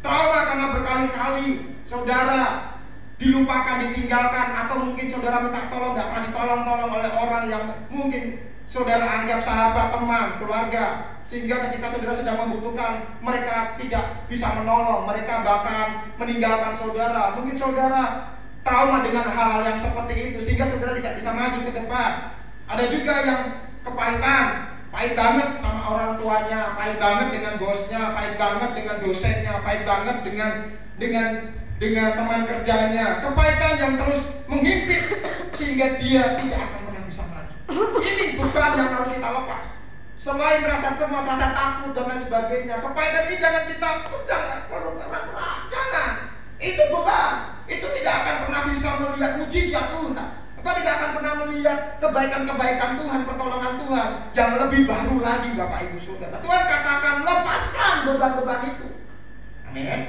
Trauma karena berkali-kali saudara dilupakan, ditinggalkan, atau mungkin saudara minta tolong, tidak pernah ditolong-tolong oleh orang yang mungkin saudara anggap sahabat, teman, keluarga, sehingga ketika saudara sedang membutuhkan, mereka tidak bisa menolong, mereka bahkan meninggalkan saudara. Mungkin saudara trauma dengan hal-hal yang seperti itu, sehingga saudara tidak bisa maju ke depan. Ada juga yang kepahitan pahit banget sama orang tuanya, pahit banget dengan bosnya, pahit banget dengan dosennya, pahit banget dengan teman kerjanya, kepahitan yang terus menghimpit sehingga dia tidak akan pernah bisa maju. Ini beban yang harus kita lepas. Selain rasa cemas, rasa takut dan lain sebagainya, kepahitan ini jangan kita jangan. Itu beban. Itu tidak akan pernah bisa melihat mujizat Tuhan. Engkau tidak akan pernah melihat kebaikan-kebaikan Tuhan, pertolongan Tuhan yang lebih baru lagi, Bapak Ibu Saudara. Tuhan katakan lepaskan beban-beban itu. Amin.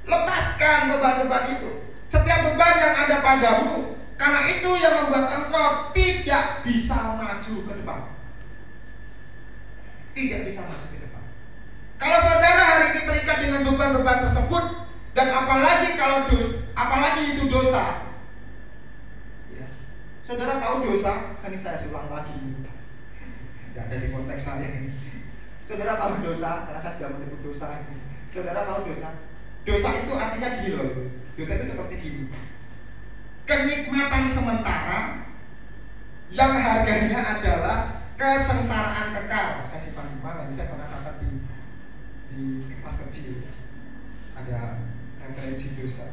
Lepaskan beban-beban itu. Setiap beban yang ada padamu, karena itu yang membuat engkau tidak bisa maju ke depan. Tidak bisa maju ke depan. Kalau saudara hari ini terikat dengan beban-beban tersebut, dan apalagi itu dosa. Ya. Saudara tahu dosa? Ini saya ulang lagi. Tidak ada di konteks saya ini. Saudara tahu dosa? Karena saya sudah menyebut dosa. Saudara tahu dosa? Dosa itu artinya gini loh. Dosa itu seperti gini. Kenikmatan sementara yang harganya adalah kesengsaraan kekal. Saya simpan di mana? Saya pernah catat di kertas kecil. Ada referensi dosa.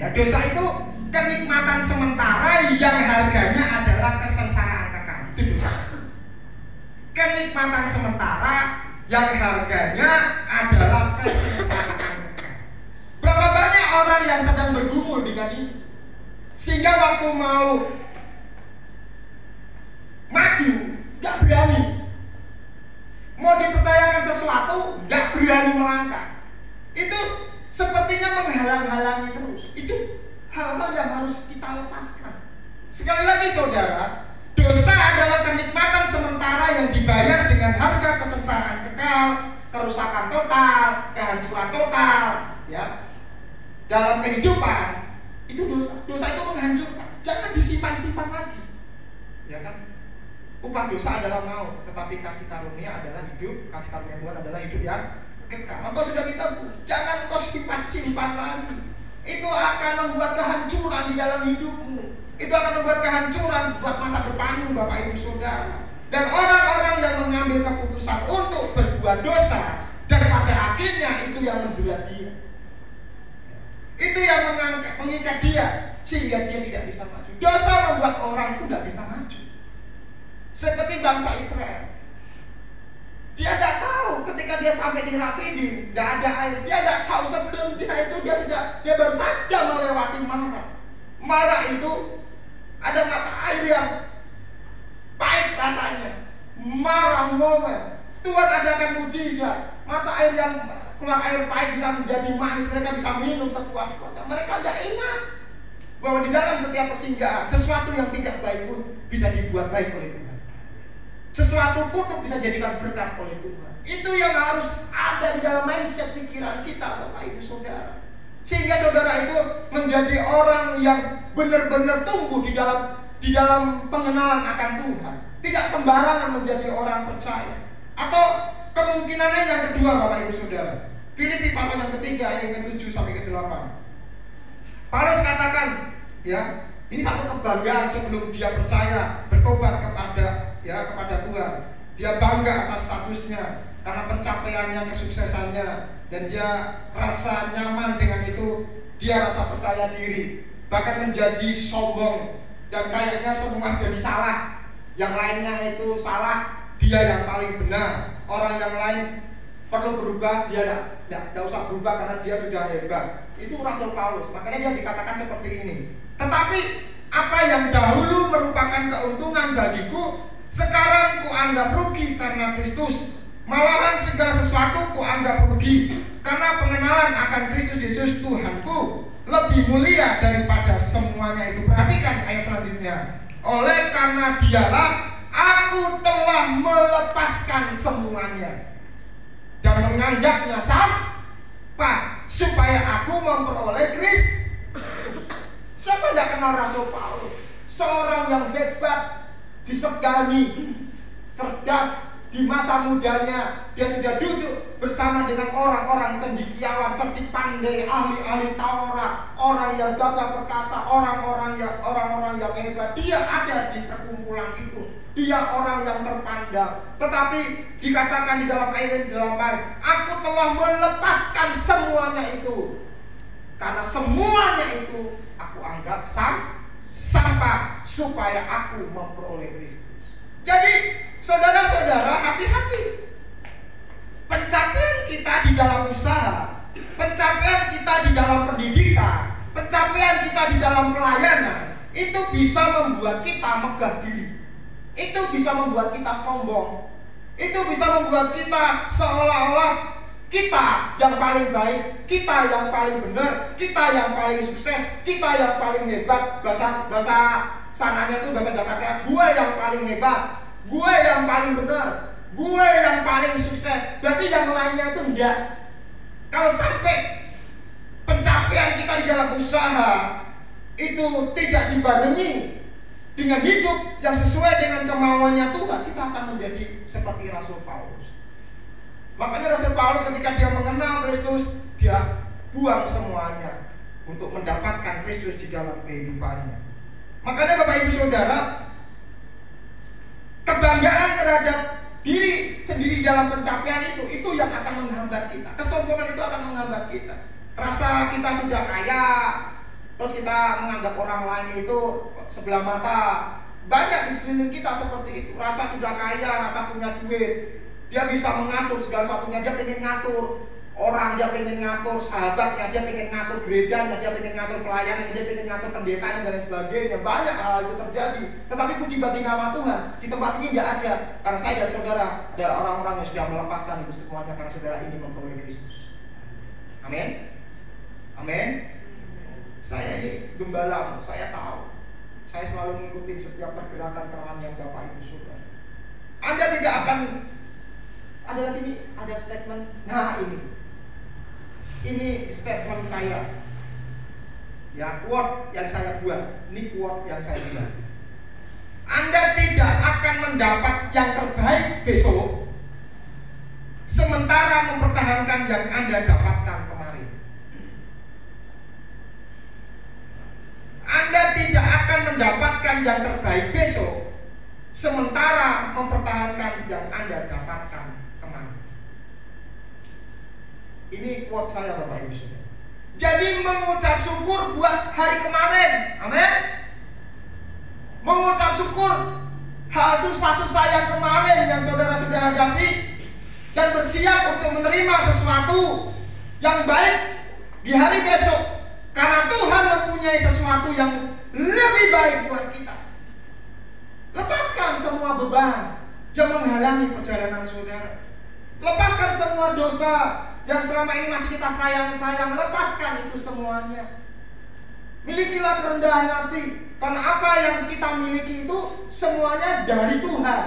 Ya, dosa itu kenikmatan sementara yang harganya adalah kesengsaraan kekal. Itu dosa. Kenikmatan sementara yang harganya adalah kesengsaraan kekal. Berapa banyak orang yang sedang bergumul dengan ini, sehingga waktu mau maju nggak berani, mau dipercayakan sesuatu nggak berani melangkah. Itu sepertinya menghalang-halangi terus. Itu hal-hal yang harus kita lepaskan. Sekali lagi saudara, dosa adalah kenikmatan sementara yang dibayar dengan harga kesengsaraan kekal, kerusakan total, kehancuran total, ya. Dalam kehidupan itu dosa. Dosa itu menghancurkan. Jangan disimpan-simpan lagi. Ya kan? Upah dosa adalah maut, tetapi kasih karunia adalah hidup. Kasih karunia Tuhan adalah hidup yang kekal. Engkau sudah ditebus, jangan kau simpan lagi. Itu akan membuat kehancuran di dalam hidupmu. Itu akan membuat kehancuran buat masa depanmu, Bapak Ibu Saudara. Dan orang-orang yang mengambil keputusan untuk berbuat dosa, dan pada akhirnya itu yang menjerat dia. Itu yang mengikat dia sehingga dia tidak bisa maju. Dosa membuat orang itu tidak bisa maju. Seperti bangsa Israel. Dia tidak tahu ketika dia sampai di Rafidim, tidak ada air. Dia tidak tahu sebelum dia baru saja melewati Marah. Marah itu ada mata air yang pahit rasanya. Marah momen. Tuhan adakan mujizat. Mata air yang keluar air pahit bisa menjadi manis. Mereka bisa minum sepuas-puasnya. Mereka tidak ingat bahwa di dalam setiap persinggahan sesuatu yang tidak baik pun bisa dibuat baik oleh Tuhan. Sesuatu kutuk bisa jadikan berkat oleh Tuhan. Itu yang harus ada di dalam mindset pikiran kita, Bapak Ibu Saudara. Sehingga saudara itu menjadi orang yang benar-benar tumbuh di dalam pengenalan akan Tuhan. Tidak sembarangan menjadi orang percaya. Atau kemungkinannya yang kedua, Bapak Ibu Saudara. Filipi pasal yang ketiga ayat ke-7 sampai ke-8. Paulus katakan, ya, ini satu kebanggaan sebelum dia percaya, bertobat kepada Tuhan. Dia bangga atas statusnya karena pencapaiannya, kesuksesannya, dan dia rasa nyaman dengan itu. Dia rasa percaya diri, bahkan menjadi sombong dan kayaknya semua jadi salah. Yang lainnya itu salah, dia yang paling benar. Orang yang lain perlu berubah, dia tidak usah berubah karena dia sudah hebat. Itu Rasul Paulus. Makanya dia dikatakan seperti ini. Tetapi apa yang dahulu merupakan keuntungan bagiku, sekarang kuanggap rugi karena Kristus. Malahan segala sesuatu kuanggap rugi karena pengenalan akan Kristus Yesus Tuhanku lebih mulia daripada semuanya itu. Perhatikan ayat selanjutnya. Oleh karena dialah aku telah melepaskan semuanya dan menganggapnya sampah supaya aku memperoleh Kristus. Siapa tidak kenal Rasul Paulus? Seorang yang hebat, disegani, cerdas. Di masa mudanya dia sudah duduk bersama dengan orang-orang cendekiawan, cerdik pandai, ahli-ahli Taurat, orang yang gagah perkasa, orang-orang yang hebat. Dia ada di perkumpulan itu. Dia orang yang terpandang. Tetapi dikatakan di dalam ayat 8, aku telah melepaskan semuanya itu. Karena semuanya itu aku anggap sampah supaya aku memperoleh Kristus. Jadi saudara-saudara, hati-hati. Pencapaian kita di dalam usaha, pencapaian kita di dalam pendidikan, pencapaian kita di dalam pelayanan, itu bisa membuat kita megah diri. Itu bisa membuat kita sombong. Itu bisa membuat kita seolah-olah kita yang paling baik, kita yang paling benar, kita yang paling sukses, kita yang paling hebat. Bahasa sananya itu bahasa Jakarta, gue yang paling hebat, gue yang paling benar, gue yang paling sukses. Berarti yang lainnya itu enggak. Kalau sampai pencapaian kita di dalam usaha itu tidak dibarengi dengan hidup yang sesuai dengan kemauannya Tuhan, kita akan menjadi seperti Rasul Paulus. Makanya Rasul Paulus ketika dia mengenal Kristus, dia buang semuanya untuk mendapatkan Kristus di dalam kehidupannya. Makanya Bapak Ibu Saudara, kebanggaan terhadap diri sendiri dalam pencapaian itu yang akan menghambat kita. Kesombongan itu akan menghambat kita. Rasa kita sudah kaya, terus kita menganggap orang lain itu sebelah mata. Banyak di sekeliling kita seperti itu. Rasa sudah kaya, rasa punya duit, dia bisa mengatur segala sesuatunya. Dia pengen ngatur orang, dia pengen ngatur sahabatnya, dia pengen ngatur gerejanya, dia pengen ngatur pelayanan, dia pengen ngatur pendetanya dan sebagainya. Banyak hal itu terjadi. Tetapi puji bagi nama Tuhan, di tempat ini tidak ada. Karena saya dan saudara adalah orang-orang yang sudah melepaskan itu semuanya karena saudara ini memperoleh Kristus. Amin. Amin. Saya ini gembala, saya tahu. Saya selalu mengikuti setiap pergerakan yang Bapak Ibu Saudara. Anda tidak akan. Ada lagi nih, ada statement. Nah ini statement saya. Ya, quote yang saya buat. Ini quote yang saya buat. Anda tidak akan mendapat yang terbaik besok sementara mempertahankan yang Anda dapatkan kemarin. Anda tidak akan mendapatkan yang terbaik besok sementara mempertahankan yang Anda dapatkan kemarin. Ini quote saya Bapak Ibu Saudara. Jadi mengucap syukur buat hari kemarin. Amin. Mengucap syukur hal susah-susah yang kemarin yang saudara sudah hadapi, dan bersiap untuk menerima sesuatu yang baik di hari besok. Karena Tuhan mempunyai sesuatu yang lebih baik buat kita. Lepaskan semua beban yang menghalangi perjalanan saudara. Lepaskan semua dosa yang selama ini masih kita sayang-sayang. Lepaskan itu semuanya. Milikilah kerendahan hati, karena apa yang kita miliki itu semuanya dari Tuhan.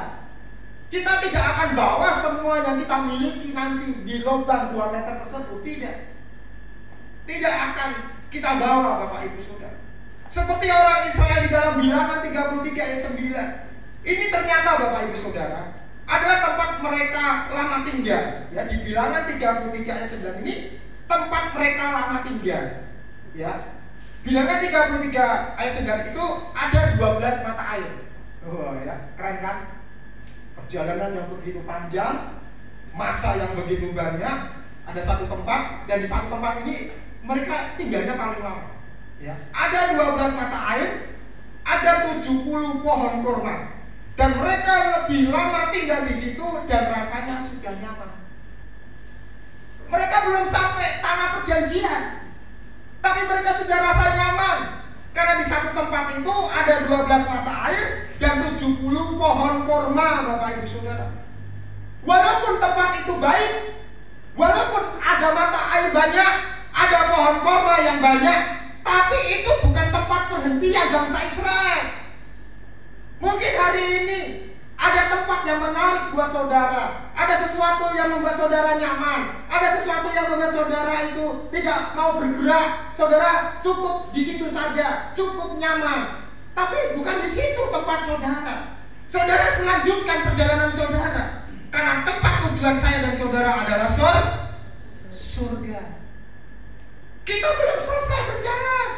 Kita tidak akan bawa semua yang kita miliki nanti di lubang 2 meter tersebut. Tidak akan kita bawa Bapak Ibu Saudara. Seperti orang Israel di dalam Bilangan 33 ayat 9. Ini ternyata Bapak Ibu Saudara adalah tempat mereka lama tinggal. Ya, di Bilangan 33 ayat 9 ini tempat mereka lama tinggal. Ya. Bilangan 33 ayat 9 itu ada 12 mata air. Oh ya, keren kan? Perjalanan yang begitu panjang, masa yang begitu banyak, ada satu tempat, dan di satu tempat ini mereka tinggalnya paling lama. Ya. Ada 12 mata air, ada 70 pohon kurma, dan mereka lebih lama tinggal di situ dan rasanya sudah nyaman. Mereka belum sampai tanah perjanjian, tapi mereka sudah rasa nyaman. Karena di satu tempat itu ada 12 mata air dan 70 pohon kurma Bapak Ibu Saudara. Walaupun tempat itu baik, walaupun ada mata air banyak, ada pohon kurma yang banyak, tapi itu bukan tempat perhentian bangsa Israel. Mungkin hari ini ada tempat yang menarik buat saudara, ada sesuatu yang membuat saudara nyaman, ada sesuatu yang membuat saudara itu tidak mau bergerak. Saudara cukup di situ saja, cukup nyaman. Tapi bukan di situ tempat saudara. Saudara selanjutkan perjalanan saudara, karena tempat tujuan saya dan saudara adalah surga. Kita belum selesai berjalan.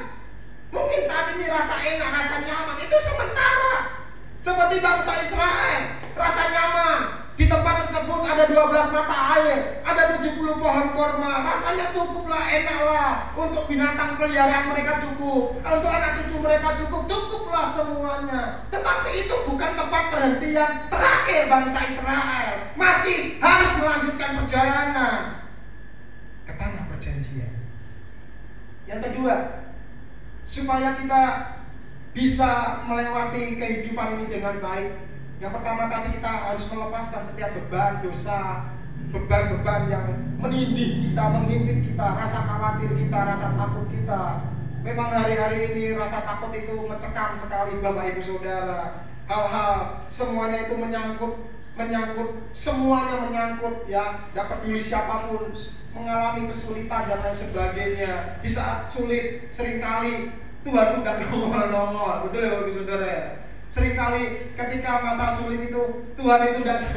Mungkin saat ini rasa enak, rasa nyaman itu sementara. Seperti bangsa Israel, rasa nyaman. Di tempat tersebut ada 12 mata air, ada 70 pohon korma. Rasanya cukuplah, enaklah. Untuk binatang peliharaan mereka cukup, untuk anak cucu mereka cukup, cukuplah semuanya. Tetapi itu bukan tempat perhentian terakhir bangsa Israel. Masih harus melanjutkan perjalanan ke tanah perjanjian. Yang kedua, supaya kita bisa melewati kehidupan ini dengan baik, yang pertama tadi kita harus melepaskan setiap beban dosa, beban-beban yang menindih kita, menghimpit kita, rasa khawatir kita, rasa takut kita. Memang hari-hari ini rasa takut itu mencekam sekali Bapak Ibu Saudara. Hal-hal semuanya itu menyangkut, semuanya menyangkut ya. Gak peduli siapapun mengalami kesulitan dan lain sebagainya. Di saat sulit seringkali Tuhan itu tidak nongol-nongol, betul ya Bapak Ibu Saudara. Seringkali ketika masa sulit itu Tuhan itu tidak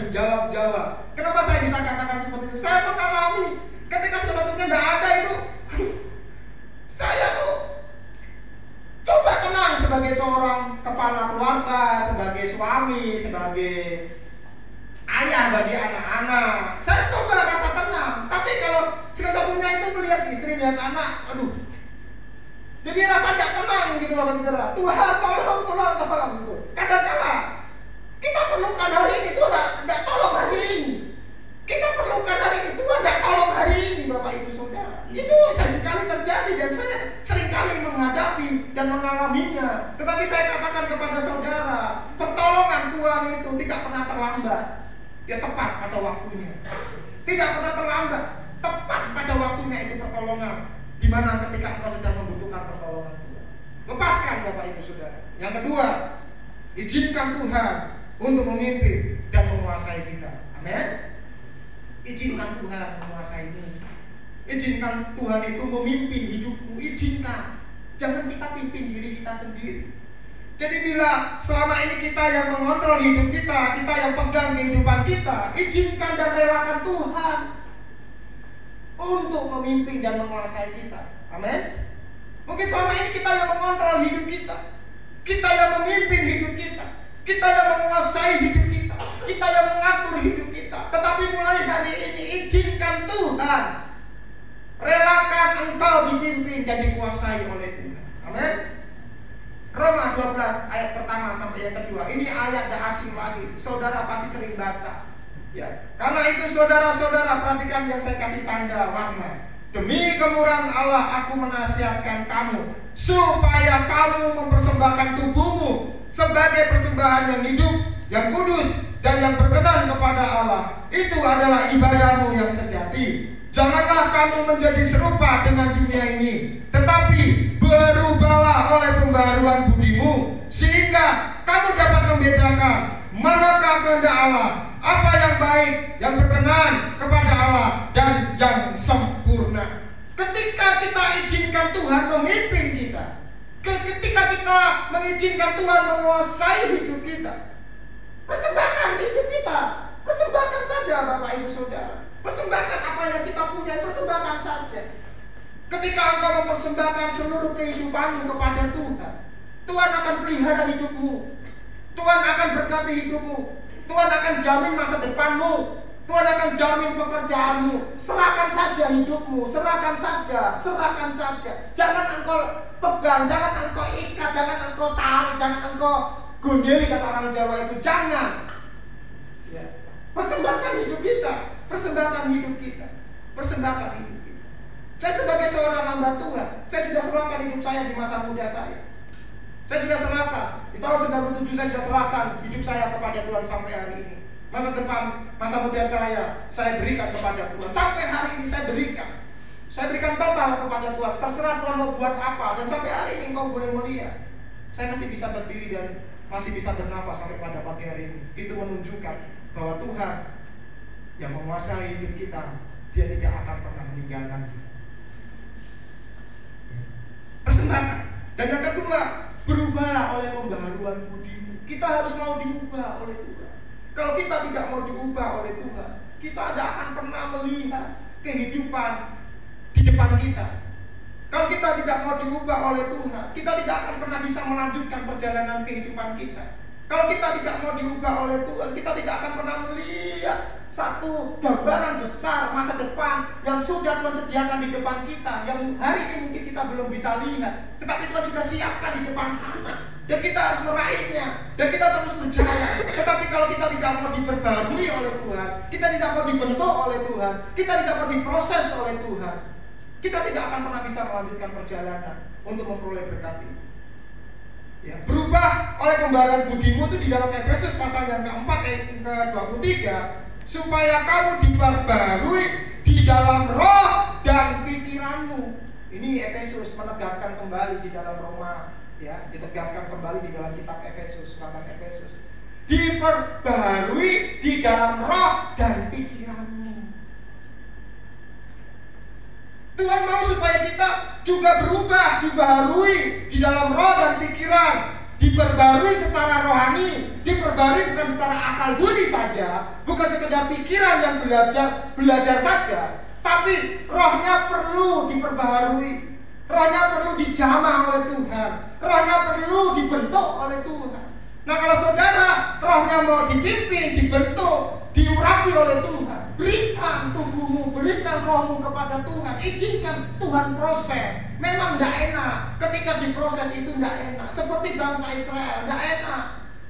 jawab. Kenapa saya bisa katakan seperti itu? Saya mengalami ketika sesuatunya tidak ada itu, saya tuh coba tenang sebagai seorang kepala keluarga, sebagai suami, sebagai ayah bagi anak-anak. Saya coba rasa tenang. Tapi kalau sesuatunya itu melihat istri, lihat anak, aduh, jadi rasa tidak tenang gitu Bapak Saudara. Tuhan tolong gitu. Kadang-kala kita perlukan hari ini, Tuhan tidak tolong hari ini. Kita perlukan hari ini, Tuhan tidak tolong hari ini Bapak Ibu Saudara. Itu seringkali terjadi dan saya seringkali menghadapi dan mengalaminya. Tetapi saya katakan kepada saudara, pertolongan Tuhan itu tidak pernah terlambat. Dia tepat pada waktunya. Tidak pernah terlambat, tepat pada waktunya itu pertolongan. Di mana ketika engkau sedang membutuhkan pertolongan Tuhan. Lepaskan Bapak Ibu Saudara. Yang kedua, izinkan Tuhan untuk memimpin dan menguasai kita. Amin. Izinkan Tuhan menguasaimu. Izinkan Tuhan itu memimpin hidupmu. Izinkan. Jangan kita pimpin diri kita sendiri. Jadi bila selama ini kita yang mengontrol hidup kita yang pegang kehidupan kita, izinkan dan relakan Tuhan untuk memimpin dan menguasai kita. Amin. Mungkin selama ini kita yang mengontrol hidup kita yang memimpin hidup kita yang menguasai hidup kita yang mengatur hidup kita. Tetapi mulai hari ini izinkan Tuhan, relakan engkau dipimpin dan dikuasai oleh Tuhan. Amin. Roma 12 ayat pertama sampai yang kedua. Ini ayat tidak asing lagi. Saudara pasti sering baca. Ya. Karena itu saudara-saudara, perhatikan yang saya kasih tanda warna. Demi kemurahan Allah aku menasihatkan kamu supaya kamu mempersembahkan tubuhmu sebagai persembahan yang hidup, yang kudus dan yang berkenan kepada Allah. Itu adalah ibadahmu yang sejati. Janganlah kamu menjadi serupa dengan dunia ini, tetapi berubahlah oleh pembaharuan budimu, sehingga kamu dapat membedakan manakah kehendak Allah, apa yang baik, yang berkenan kepada Allah, dan yang sempurna. Ketika kita izinkan Tuhan memimpin kita, ketika kita mengizinkan Tuhan menguasai hidup kita, persembahkan hidup kita, persembahkan saja Bapak Ibu Saudara. Persembahkan apa yang kita punya, persembahkan saja. Ketika engkau mempersembahkan seluruh kehidupanmu kepada Tuhan, Tuhan akan pelihara hidupmu, Tuhan akan berkati hidupmu, Tuhan akan jamin masa depanmu, Tuhan akan jamin pekerjaanmu. Serahkan saja hidupmu, serahkan saja. Jangan engkau pegang, jangan engkau ikat, jangan engkau tarik, jangan engkau gondeli kata orang Jawa itu. Jangan. Ya. Persembahkan hidup kita. Persembahkan hidup kita. Saya sebagai seorang hamba Tuhan, saya sudah serahkan hidup saya di masa muda saya. Saya sudah serahkan. Di tahun 97 saya sudah serahkan hidup saya kepada Tuhan sampai hari ini. Masa depan, masa muda saya berikan kepada Tuhan. Sampai hari ini saya berikan total kepada Tuhan. Terserah Tuhan mau buat apa. Dan sampai hari ini engkau boleh melihat, saya masih bisa berdiri dan masih bisa bernafas sampai pada pagi hari ini. Itu menunjukkan bahwa Tuhan yang menguasai hidup kita, Dia tidak akan pernah meninggalkan kita. Persembahkan. Dan yang kedua, berubahlah oleh pembaharuan budimu. Kita harus mau diubah oleh Tuhan. Kalau kita tidak mau diubah oleh Tuhan, kita tidak akan pernah melihat kehidupan di depan kita. Kalau kita tidak mau diubah oleh Tuhan, kita tidak akan pernah bisa melanjutkan perjalanan kehidupan kita. Kalau kita tidak mau diubah oleh Tuhan, kita tidak akan pernah melihat satu gambaran besar masa depan yang sudah Tuhan sediakan di depan kita, yang hari ini mungkin kita belum bisa lihat, tetapi Tuhan sudah siapkan di depan sana, dan kita harus meraihnya, dan kita terus berjalan. Tetapi kalau kita tidak mau diperbarui oleh Tuhan, kita tidak mau dibentuk oleh Tuhan, kita tidak mau diproses oleh Tuhan, kita tidak akan pernah bisa melanjutkan perjalanan untuk memperoleh berkat ini. Ya, berubah oleh pembaharuan budimu itu di dalam Efesus pasal yang keempat ayat ke-23, supaya kamu diperbarui di dalam roh dan pikiranmu. Ini Efesus menegaskan kembali di dalam Roma, ya, ditegaskan kembali di dalam kitab Efesus, surat Efesus. Diperbarui di dalam roh dan pikiranmu. Tuhan mau supaya kita juga berubah, dibaharui di dalam roh dan pikiran, diperbarui secara rohani, diperbarui bukan secara akal budi saja, bukan sekedar pikiran yang belajar saja, tapi rohnya perlu diperbaharui, rohnya perlu dijamah oleh Tuhan, rohnya perlu dibentuk oleh Tuhan. Nah, kalau saudara rohnya mau dipimpin, dibentuk, diurapi oleh Tuhan, berikan tubuhmu, berikan rohmu kepada Tuhan, izinkan Tuhan proses. Memang tidak enak, ketika diproses itu tidak enak. Seperti bangsa Israel, tidak enak.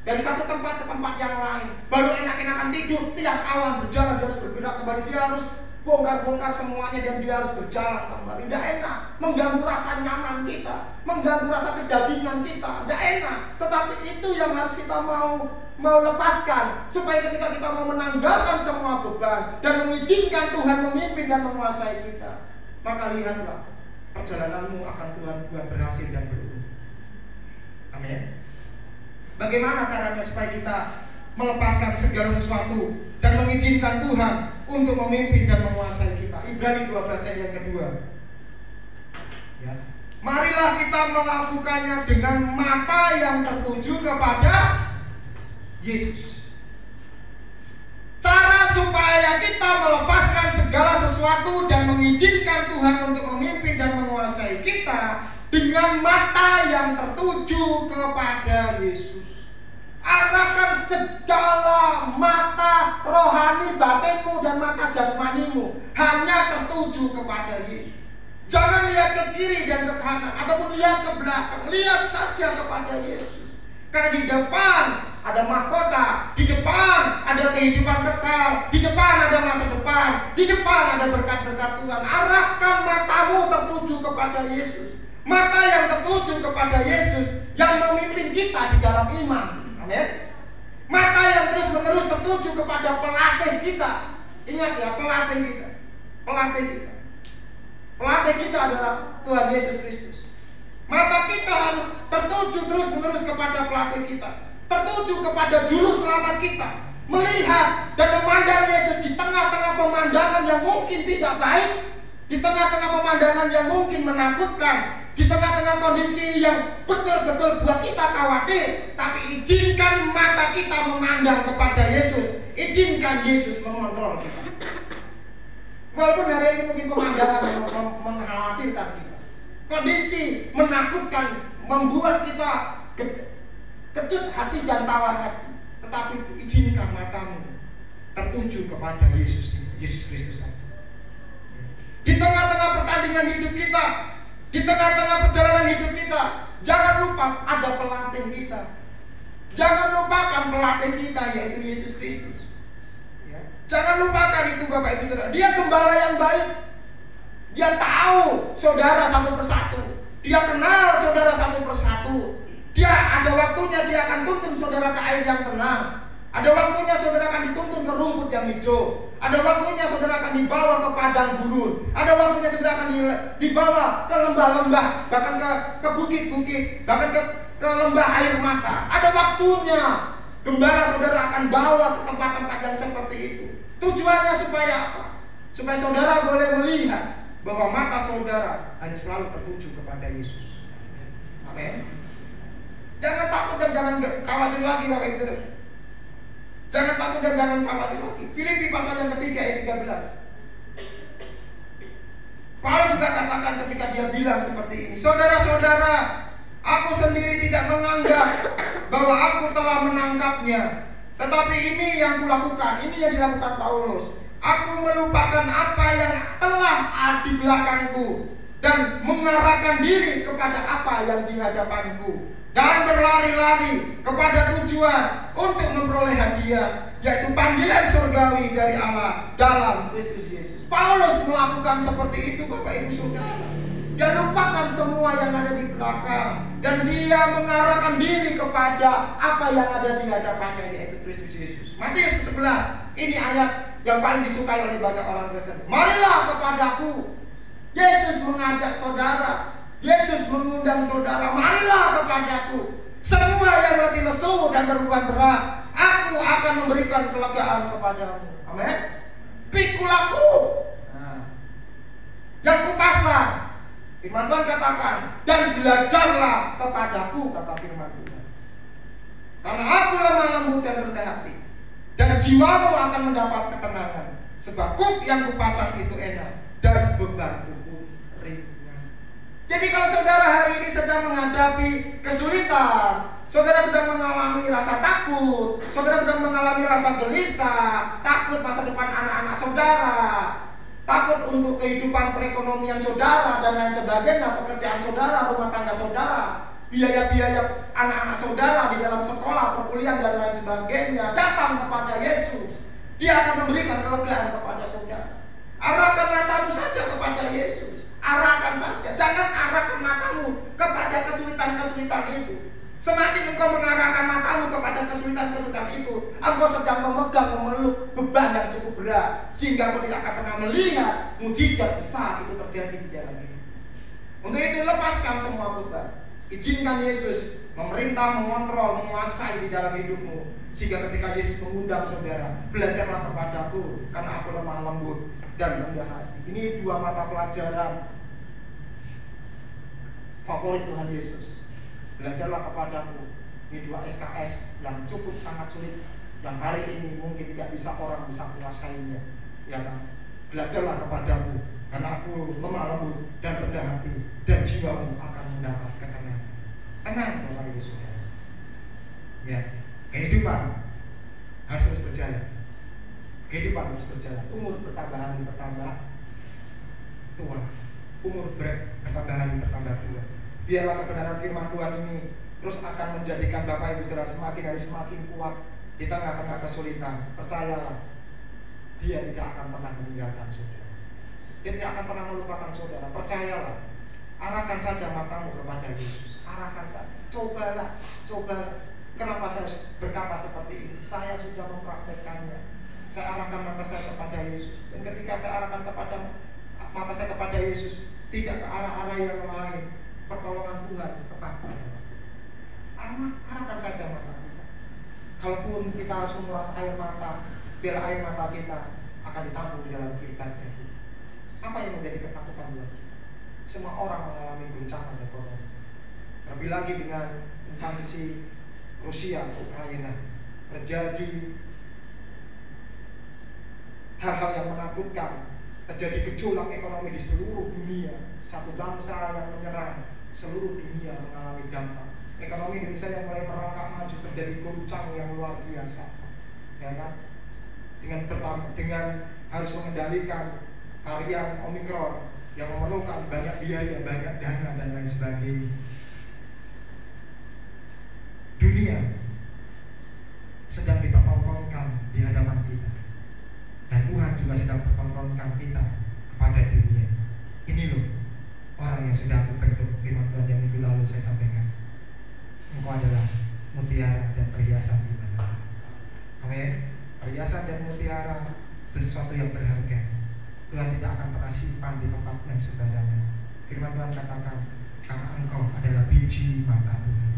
Dari satu tempat ke tempat yang lain, baru enak-enakan tidur, tiap awan berjalan, dia harus bergerak kembali, dia harus bongkar-bongkar semuanya, dan dia harus berjalan kembali. Tidak enak, mengganggu rasa nyaman kita, mengganggu rasa kedagingan kita, tidak enak. Tetapi itu yang harus kita mau lepaskan, supaya ketika kita mau menanggalkan semua beban dan mengizinkan Tuhan memimpin dan menguasai kita, maka lihatlah perjalananmu akan Tuhan buat berhasil dan beruntung. Amin. Bagaimana caranya supaya kita melepaskan segala sesuatu dan mengizinkan Tuhan untuk memimpin dan menguasai kita? Ibrani 12 ayat yang kedua, ya. Marilah kita melakukannya dengan mata yang tertuju kepada Yesus. Cara supaya kita melepaskan segala sesuatu dan mengizinkan Tuhan untuk memimpin dan menguasai kita dengan mata yang tertuju kepada Yesus. Arahkan segala mata rohani batinmu dan mata jasmanimu hanya tertuju kepada Yesus. Jangan lihat ke kiri dan ke kanan ataupun lihat ke belakang, lihat saja kepada Yesus. Karena di depan ada mahkota, di depan ada kehidupan kekal, di depan ada masa depan, di depan ada berkat-berkat Tuhan. Arahkan matamu tertuju kepada Yesus. Mata yang tertuju kepada Yesus yang memimpin kita di dalam iman. Amin. Mata yang terus-menerus tertuju kepada pelatih kita. Ingat ya, pelatih kita. Pelatih kita. Pelatih kita adalah Tuhan Yesus Kristus. Mata kita harus tertuju terus-menerus kepada pelatih kita, tertuju kepada juru selamat kita, melihat dan memandang Yesus di tengah-tengah pemandangan yang mungkin tidak baik, di tengah-tengah pemandangan yang mungkin menakutkan, di tengah-tengah kondisi yang betul-betul buat kita khawatir. Tapi izinkan mata kita memandang kepada Yesus, izinkan Yesus mengontrol kita. Walaupun hari ini mungkin pemandangan mengkhawatirkan kita, kondisi menakutkan, membuat kita kecut hati dan tawar hati, tetapi izinkan matamu tertuju kepada Yesus Kristus saja. Di tengah-tengah pertandingan hidup kita, di tengah-tengah perjalanan hidup kita, jangan lupa ada pelatih kita. Jangan lupakan pelatih kita, yaitu Yesus Kristus. Jangan lupakan itu Bapak Ibu Saudara. Dia gembala yang baik. Dia tahu saudara satu persatu. Dia kenal saudara satu persatu. Dia ada waktunya dia akan tuntun saudara ke air yang tenang. Ada waktunya saudara akan dituntun ke rumput yang hijau. Ada waktunya saudara akan dibawa ke padang gurun. Ada waktunya saudara akan dibawa ke lembah-lembah, bahkan ke bukit-bukit, bahkan ke lembah air mata. Ada waktunya gembala saudara akan bawa ke tempat-tempat yang seperti itu. Tujuannya supaya apa? Supaya saudara boleh melihat bahwa mata saudara hanya selalu tertuju kepada Yesus. Amin. Jangan takut dan jangan khawatir lagi Bapak Ibu. Jangan takut dan jangan khawatir lagi. Filipi pasal yang ketiga ayat 13. Paulus juga katakan ketika dia bilang seperti ini, saudara-saudara, Aku sendiri tidak menganggap bahwa aku telah menangkapnya, tetapi ini yang kulakukan, ini yang dilakukan Paulus. Aku melupakan apa yang telah ada di belakangku dan mengarahkan diri kepada apa yang di hadapanku, dan berlari-lari kepada tujuan untuk memperoleh hadiah, yaitu panggilan surgawi dari Allah dalam Kristus Yesus. Paulus melakukan seperti itu, Bapak Ibu Saudara. Dia lupakan semua yang ada di belakang dan dia mengarahkan diri kepada apa yang ada di hadapannya, yaitu Kristus Yesus. Matius 11, ini ayat yang paling disukai oleh banyak orang Kristen. Marilah kepadaku. Yesus mengajak saudara, Yesus mengundang saudara, marilah kepadaku. Semua yang letih lesu dan berbeban berat, aku akan memberikan kelegaan kepadamu. Amin. Pikulah,ku yang kupasang. Firman Tuhan katakan, dan belajarlah kepadaku, kata firman Tuhan. Karena aku lemah lembut dan rendah hati, dan jiwamu akan mendapat ketenangan. Sebab kuk yang kupasang itu enak, dan bebanku ringan. Jadi kalau saudara hari ini sedang menghadapi kesulitan, saudara sedang mengalami rasa takut, saudara sedang mengalami rasa gelisah, takut masa depan anak-anak saudara, takut untuk kehidupan perekonomian saudara dan lain sebagainya, pekerjaan saudara, rumah tangga saudara, biaya-biaya anak-anak saudara di dalam sekolah, perkuliahan dan lain sebagainya, datang kepada Yesus. Dia akan memberikan kelegaan kepada saudara. Arahkan matamu saja kepada Yesus. Arahkan saja, jangan arahkan matamu kepada kesulitan-kesulitan itu. Semakin engkau mengarahkan matamu kepada kesulitan-kesulitan itu, engkau sedang memeluk beban yang cukup berat, sehingga engkau tidak akan pernah melihat mujizat besar itu terjadi di dalam hidup. Untuk itu lepaskan semua beban. Izinkan Yesus memerintah, mengontrol, menguasai di dalam hidupmu, sehingga ketika Yesus mengundang saudara, belajarlah kepadaku, karena aku lemah lembut dan rendah hati. Ini dua mata pelajaran favorit Tuhan Yesus. Belajarlah kepadaku. Ini dua SKS yang cukup sangat sulit, yang hari ini mungkin tidak bisa orang bisa menguasainya, ya kan? Belajarlah kepadaku, karena aku lemah lembut dan rendah hati, dan jiwamu akan mendapat ketenangan. Tenang, Bapak Ibu Saudara. Ya, kehidupan harus terus berjalan. Kehidupan harus berjalan. Umur bertambah hari bertambah tua. Umur bertambah hari bertambah tua. Biarlah kebenaran firman Tuhan ini terus akan menjadikan Bapak Ibu Saudara semakin hari semakin kuat di tengah-tengah kesulitan. Percayalah, Dia tidak akan pernah meninggalkan saudara. Dia tidak akan pernah melupakan saudara. Percayalah. Arahkan saja matamu kepada Yesus. Arahkan saja. Cobalah. Coba. Kenapa saya berkata seperti ini? Saya sudah mempraktekkannya. Saya arahkan mata saya kepada Yesus. Dan ketika saya arahkan mata saya kepada Yesus, tidak ke arah-arah yang lain, pertolongan Tuhan tepat. Arahkan saja mata kita. Kalaupun kita harus menguras air mata, biar air mata kita akan ditampung di dalam kehidupannya. Apa yang menjadi ketakutan buat kita? Semua orang mengalami guncangan ekonomi. Terlebih lagi dengan invasi Rusia ke Ukraina, terjadi hal-hal yang menakutkan, terjadi gejolak ekonomi di seluruh dunia. Satu bangsa yang menyerang, seluruh dunia mengalami dampak. Ekonomi Indonesia yang mulai merangkak maju, terjadi goncang yang luar biasa, ya kan? Dengan harus mengendalikan varian Omikron yang memerlukan banyak biaya, banyak dana dan lain sebagainya. Dunia sedang dipertontonkan di hadapan kita, dan Tuhan juga sedang mempertontonkan kita kepada dunia. Ini loh orang yang sudah aku bentuk, firman Tuhan yang minggu lalu saya sampaikan. Engkau adalah mutiara dan perhiasan di mana. Amin. Perhiasan dan mutiara itu sesuatu yang berharga. Tuhan tidak akan pernah simpan di tempat yang sembarangan. Firman Tuhan katakan, karena engkau adalah biji mata Tuhan.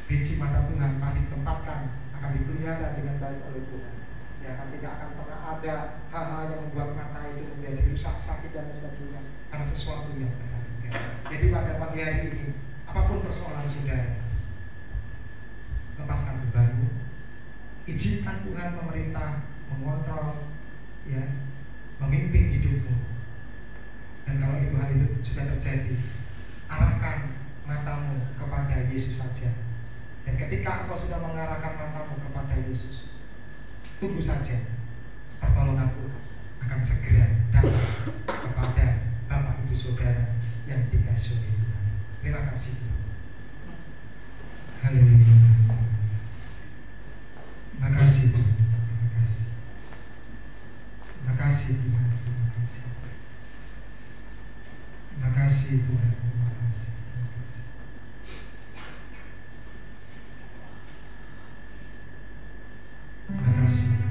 Biji mata Tuhan pasti ditempatkan, akan dipelihara dengan baik oleh Tuhan. Ya kan, tidak akan pernah ada hal-hal yang membuat mata itu menjadi rusak, sakit dan sebagainya, karena sesuatu yang berharga. Jadi pada pagi hari ini, apapun persoalan saudara, lepaskan bebanmu, izinkan Tuhan pemerintah mengontrol, ya, memimpin hidupmu. Dan kalau itu hal itu sudah terjadi, arahkan matamu kepada Yesus saja. Dan ketika engkau sudah mengarahkan matamu kepada Yesus, tunggu saja, pertolonganku akan segera datang kepada Bapak Ibu Saudara yang dikasihi oleh Tuhan. Terima kasih. Haleluya. Terima kasih Tuhan. Terima kasih. Terima kasih Tuhan. Terima kasih Tuhan. Terima kasih. Terima kasih.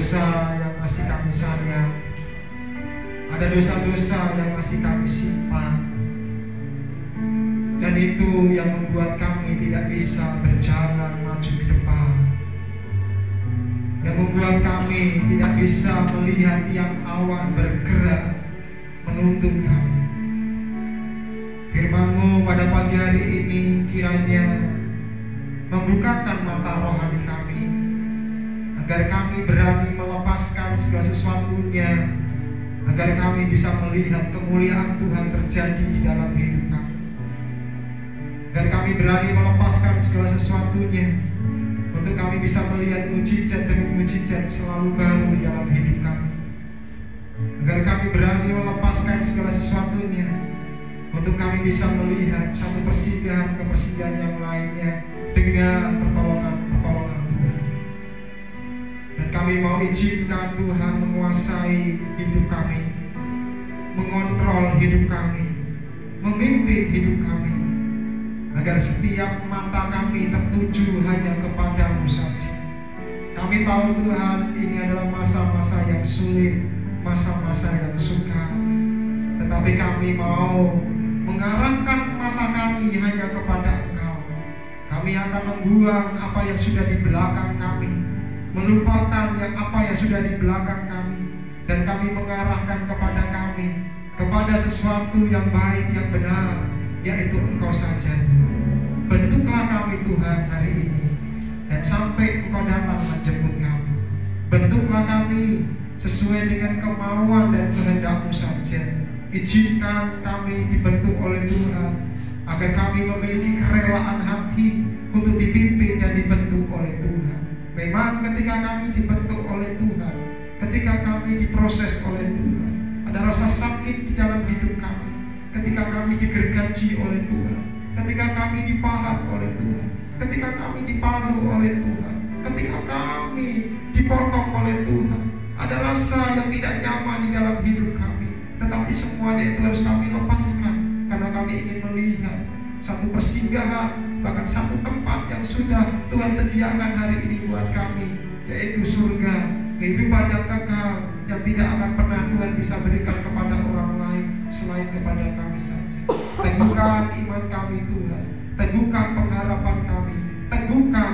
dosa-dosa yang masih kami sayang, ada dosa-dosa yang masih kami simpan, dan itu yang membuat kami tidak bisa berjalan maju ke depan, yang membuat kami tidak bisa melihat tiang awan bergerak menuntun kami. Firman-Mu pada pagi hari ini kiranya membukakan mata rohani kami, agar kami berani melepaskan segala sesuatunya, agar kami bisa melihat kemuliaan Tuhan terjadi di dalam hidup kami, agar kami berani melepaskan segala sesuatunya, untuk kami bisa melihat mujizat demi mujizat selalu baru di dalam hidup kami, agar kami berani melepaskan segala sesuatunya, untuk kami bisa melihat satu persinggahan ke persinggahan yang lainnya dengan pertolongan Tuhan. Dan kami mau izinkan Tuhan menguasai hidup kami, mengontrol hidup kami, memimpin hidup kami, agar setiap mata kami tertuju hanya kepadamu saja. Kami tahu Tuhan, ini adalah masa-masa yang sulit, masa-masa yang sukar, tetapi kami mau mengarahkan mata kami hanya kepada Engkau. Kami akan membuang apa yang sudah di belakang kami, melupakan apa yang sudah di belakang kami, dan kami mengarahkan kepada kami, kepada sesuatu yang baik, yang benar, yaitu Engkau saja. Bentuklah kami Tuhan hari ini, dan sampai Engkau datang menjemput kami. Bentuklah kami sesuai dengan kemauan dan kehendak-Mu saja. Izinkan kami dibentuk oleh Tuhan, agar kami memiliki kerelaan hati untuk dipimpin dan dibentuk oleh Tuhan. Memang ketika kami dibentuk oleh Tuhan, ketika kami diproses oleh Tuhan, ada rasa sakit di dalam hidup kami. Ketika kami digergaji oleh Tuhan, ketika kami dipahat oleh Tuhan, ketika kami dipalu oleh Tuhan, ketika kami dipotong oleh Tuhan, ada rasa yang tidak nyaman di dalam hidup kami. Tetapi semuanya itu harus kami lepaskan, karena kami ingin melihat satu persinggahan, bahkan satu tempat yang sudah Tuhan sediakan hari ini buat kami, yaitu surga, kehidupan yang kekal, yang tidak akan pernah Tuhan bisa berikan kepada orang lain selain kepada kami saja. Teguhkan iman kami Tuhan, teguhkan pengharapan kami, teguhkan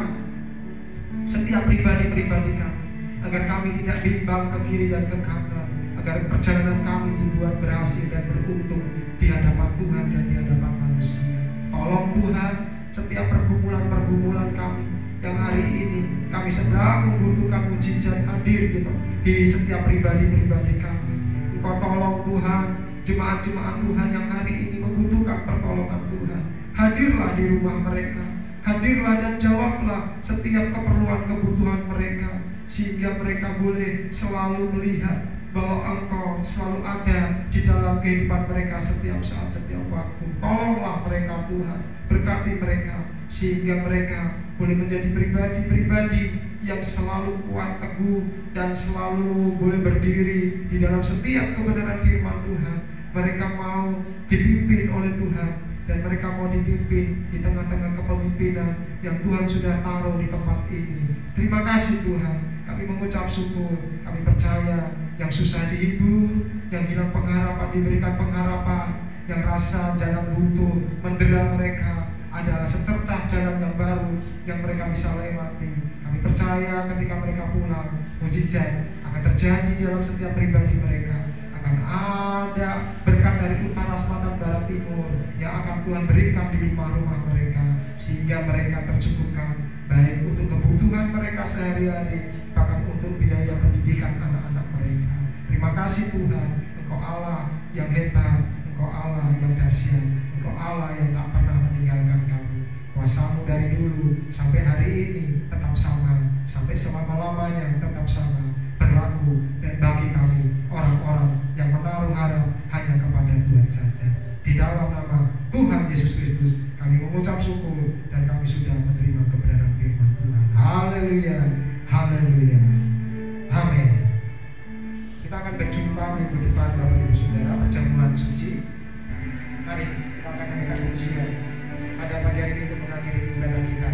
setiap pribadi-pribadi kami, agar kami tidak bimbang ke kiri dan ke kanan, agar perjalanan kami dibuat berhasil dan beruntung di hadapan Tuhan dan di hadapan manusia. Tolong Tuhan, setiap pergumulan-pergumulan kami yang hari ini kami sedang membutuhkan mujizat hadir gitu di setiap pribadi-pribadi kami. Engkau tolong Tuhan, jemaat-jemaat Tuhan yang hari ini membutuhkan pertolongan Tuhan. Hadirlah di rumah mereka, hadirlah dan jawablah setiap keperluan kebutuhan mereka, sehingga mereka boleh selalu melihat bahwa Engkau selalu ada di dalam kehidupan mereka setiap saat, setiap waktu. Tolonglah mereka Tuhan, berkati mereka, sehingga mereka boleh menjadi pribadi-pribadi yang selalu kuat, teguh, dan selalu boleh berdiri di dalam setiap kebenaran firman Tuhan. Mereka mau dipimpin oleh Tuhan, dan mereka mau dipimpin di tengah-tengah kepemimpinan yang Tuhan sudah taruh di tempat ini. Terima kasih Tuhan, kami mengucap syukur, kami percaya yang susah dihibur, yang hilang pengharapan diberikan pengharapan, yang rasa jalan buntu mendera mereka, ada secercah jalan yang baru yang mereka bisa lewati. Kami percaya ketika mereka pulang, mujizat akan terjadi di dalam setiap pribadi mereka. Akan ada berkat dari utara, selatan, barat, timur yang akan Tuhan berikan di rumah-rumah mereka, sehingga mereka tercukupkan baik untuk kebutuhan mereka sehari-hari, bahkan untuk biaya pendidikan anak-anak mereka. Terima kasih Tuhan, Engkau Allah yang hebat, Engkau Allah yang dahsyat, Engkau Allah yang tak pernah meninggalkan kami. Kuasa-Mu dari dulu sampai hari ini tetap sama, sampai selama-lamanya tetap sama, berlaku dan bagi kami orang-orang yang menaruh harap hanya kepada Tuhan saja. Di dalam nama Tuhan Yesus Kristus kami mengucap syukur, dan kami sudah menerima kebenaran firman Tuhan. Haleluya, haleluya, amin. Kita akan berjumpa minggu depan Bapak Ibu Saudara perjamuan suci. Mari kita akan mendengar pujian pada pagi hari ini untuk mengakhiri ibadah kita.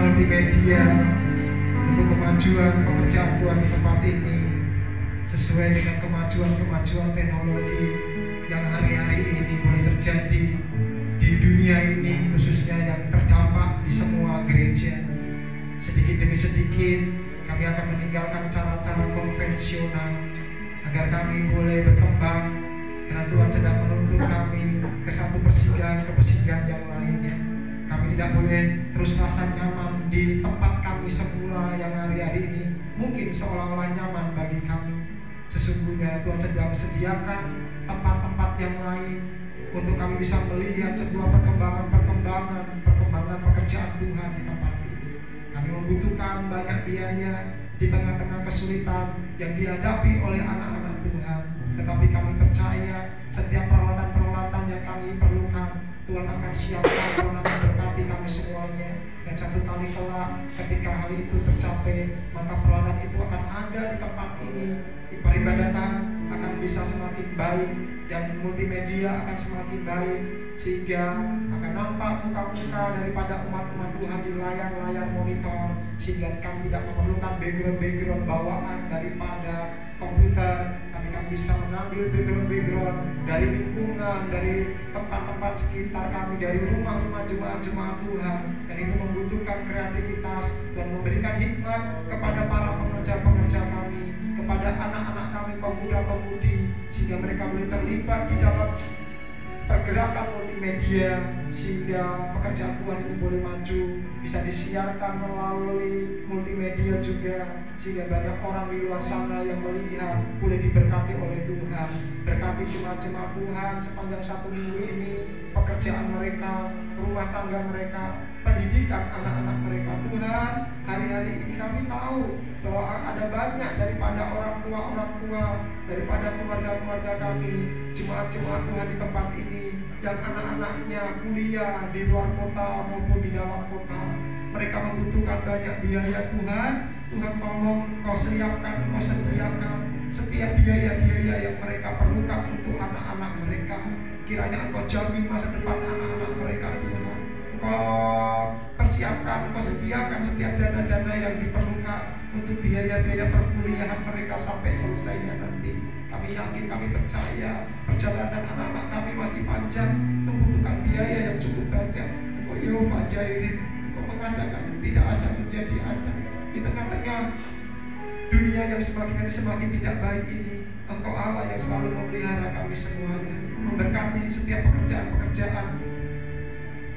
multimedia untuk kemajuan pekerjaan Tuhan di tempat ini, sesuai dengan kemajuan teknologi yang hari-hari ini boleh terjadi di dunia ini, khususnya yang terdampak di semua gereja. Sedikit demi sedikit kami akan meninggalkan cara-cara konvensional agar kami boleh berkembang, karena Tuhan sedang menuntun kami ke satu persidangan ke persidangan yang lainnya. Kami tidak boleh terus rasa nyaman di tempat kami semula yang hari-hari ini mungkin seolah-olah nyaman bagi kami. Sesungguhnya Tuhan sedang sediakan tempat-tempat yang lain untuk kami bisa melihat sebuah perkembangan pekerjaan Tuhan di tempat ini. Kami membutuhkan banyak biaya di tengah-tengah kesulitan yang dihadapi oleh anak-anak Tuhan. Tetapi kami percaya setiap peralatan-peralatan yang kami perlukan, Tuhan akan siapkan, Tuhan akan berkati kami semuanya. Dan satu kali kelak ketika hal itu tercapai, maka peralatan itu akan ada di tempat ini. Peribadatan akan bisa semakin baik dan multimedia akan semakin baik, sehingga akan nampak muka-muka daripada umat-umat Tuhan di layar-layar monitor, sehingga kami tidak memerlukan background bawaan daripada komputer. Kami bisa mengambil background dari lingkungan, dari tempat-tempat sekitar kami, dari rumah-rumah jemaat-jemaat Tuhan, dan itu membutuhkan kreativitas dan memberikan hikmat kepada para pengerja-pengerja kami, kepada anak-anak kami, pemuda-pemudi, sehingga mereka boleh terlibat di dalam pergerakan multimedia, sehingga pekerjaan Tuhan itu boleh maju, bisa disiarkan melalui multimedia juga, sehingga banyak orang di luar sana yang melihat boleh diberkati oleh Tuhan. Berkati jemaat-jemaat Tuhan sepanjang 1 minggu ini, pekerjaan mereka, rumah tangga mereka, pendidikan anak-anak mereka. Tuhan, hari-hari ini kami tahu bahwa ada banyak daripada orang tua, daripada keluarga-keluarga kami, jemaat-jemaat Tuhan di tempat ini, yang anak-anaknya kuliah di luar kota maupun di dalam kota. Mereka membutuhkan banyak biaya. Tuhan tolong Kau siapkan, Kau sediakan setiap biaya-biaya yang mereka perlukan untuk anak-anak mereka. Kiranya Engkau jamin masa depan anak-anak mereka, Tuhan. Engkau persiapkan, Engkau sediakan setiap dana-dana yang diperlukan untuk biaya-biaya perkuliahan mereka sampai selesainya nanti. Kami yakin, kami percaya perjalanan anak-anak kami masih panjang, membutuhkan biaya yang cukup banyak. Engkau Yehova Jireh, Engkau mengadakan tidak ada menjadi ada di tengah-tengah dunia yang semakin tidak baik ini. Engkau Allah yang selalu memelihara kami semuanya, memberkati setiap pekerjaan-pekerjaan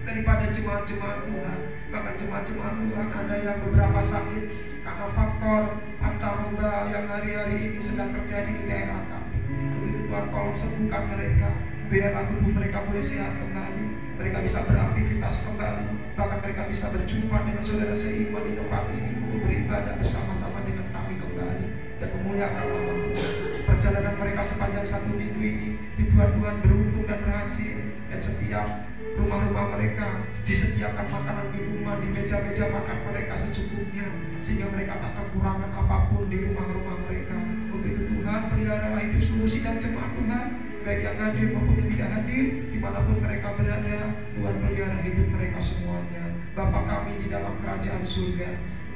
daripada jemaat-jemaat Tuhan. Bahkan jemaat-jemaat Tuhan ada yang beberapa sakit karena faktor pancaroba yang hari-hari ini sedang terjadi di daerah kami. Begitu Tuhan, tolong sembuhkan mereka, biarlah tubuh mereka boleh sehat kembali, mereka bisa beraktivitas kembali, bahkan mereka bisa berjumpa dengan saudara seiman di tempat ini untuk beribadah bersama-sama dengan kami kembali dan memuliakan nama Tuhan. Perjalanan mereka sepanjang 1 minggu ini dibuat Tuhan beruntung dan berhasil, dan setiap rumah-rumah mereka disediakan makanan di rumah, di meja-meja makan mereka secukupnya, sehingga mereka tak kekurangan apapun di rumah-rumah mereka. Untuk itu Tuhan, peliharalah hidup seluruh sidang jemaat Tuhan, baik yang hadir maupun yang tidak hadir, dimanapun mereka berada. Tuhan, pelihara hidup mereka semuanya. Bapa kami di dalam kerajaan surga,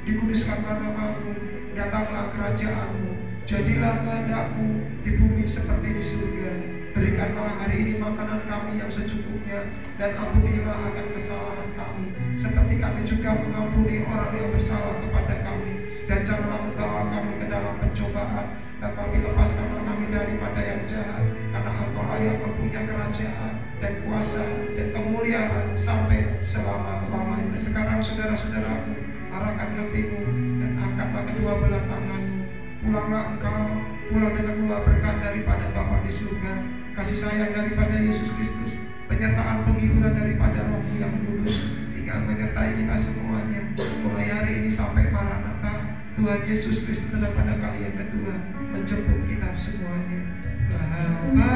dikuduskanlah nama-Mu, datanglah kerajaan-Mu, jadilah kehendak-Mu di bumi seperti di surga. Berikanlah hari ini makanan kami yang secukupnya, dan ampunilah akan kesalahan kami, seperti kami juga mengampuni orang yang bersalah kepada kami. Dan janganlah membawa kami ke dalam pencobaan, tetapi lepaskanlah kami daripada yang jahat, karena Engkau yang mempunyai kerajaan dan kuasa dan kemuliaan sampai selama-lamanya. Sekarang saudara-saudaraku, arahkan hatimu dan angkatlah kedua belah tanganmu. Pulanglah engkau, pulang dengan buah berkat daripada Bapa di surga, kasih sayang daripada Yesus Kristus, penyertaan penghiburan daripada Roh yang kudus, tinggal menyertai kita semuanya mulai hari ini sampai Maranatha. Tuhan Yesus Kristus pada kali yang kedua menjemput kita semuanya. Bapa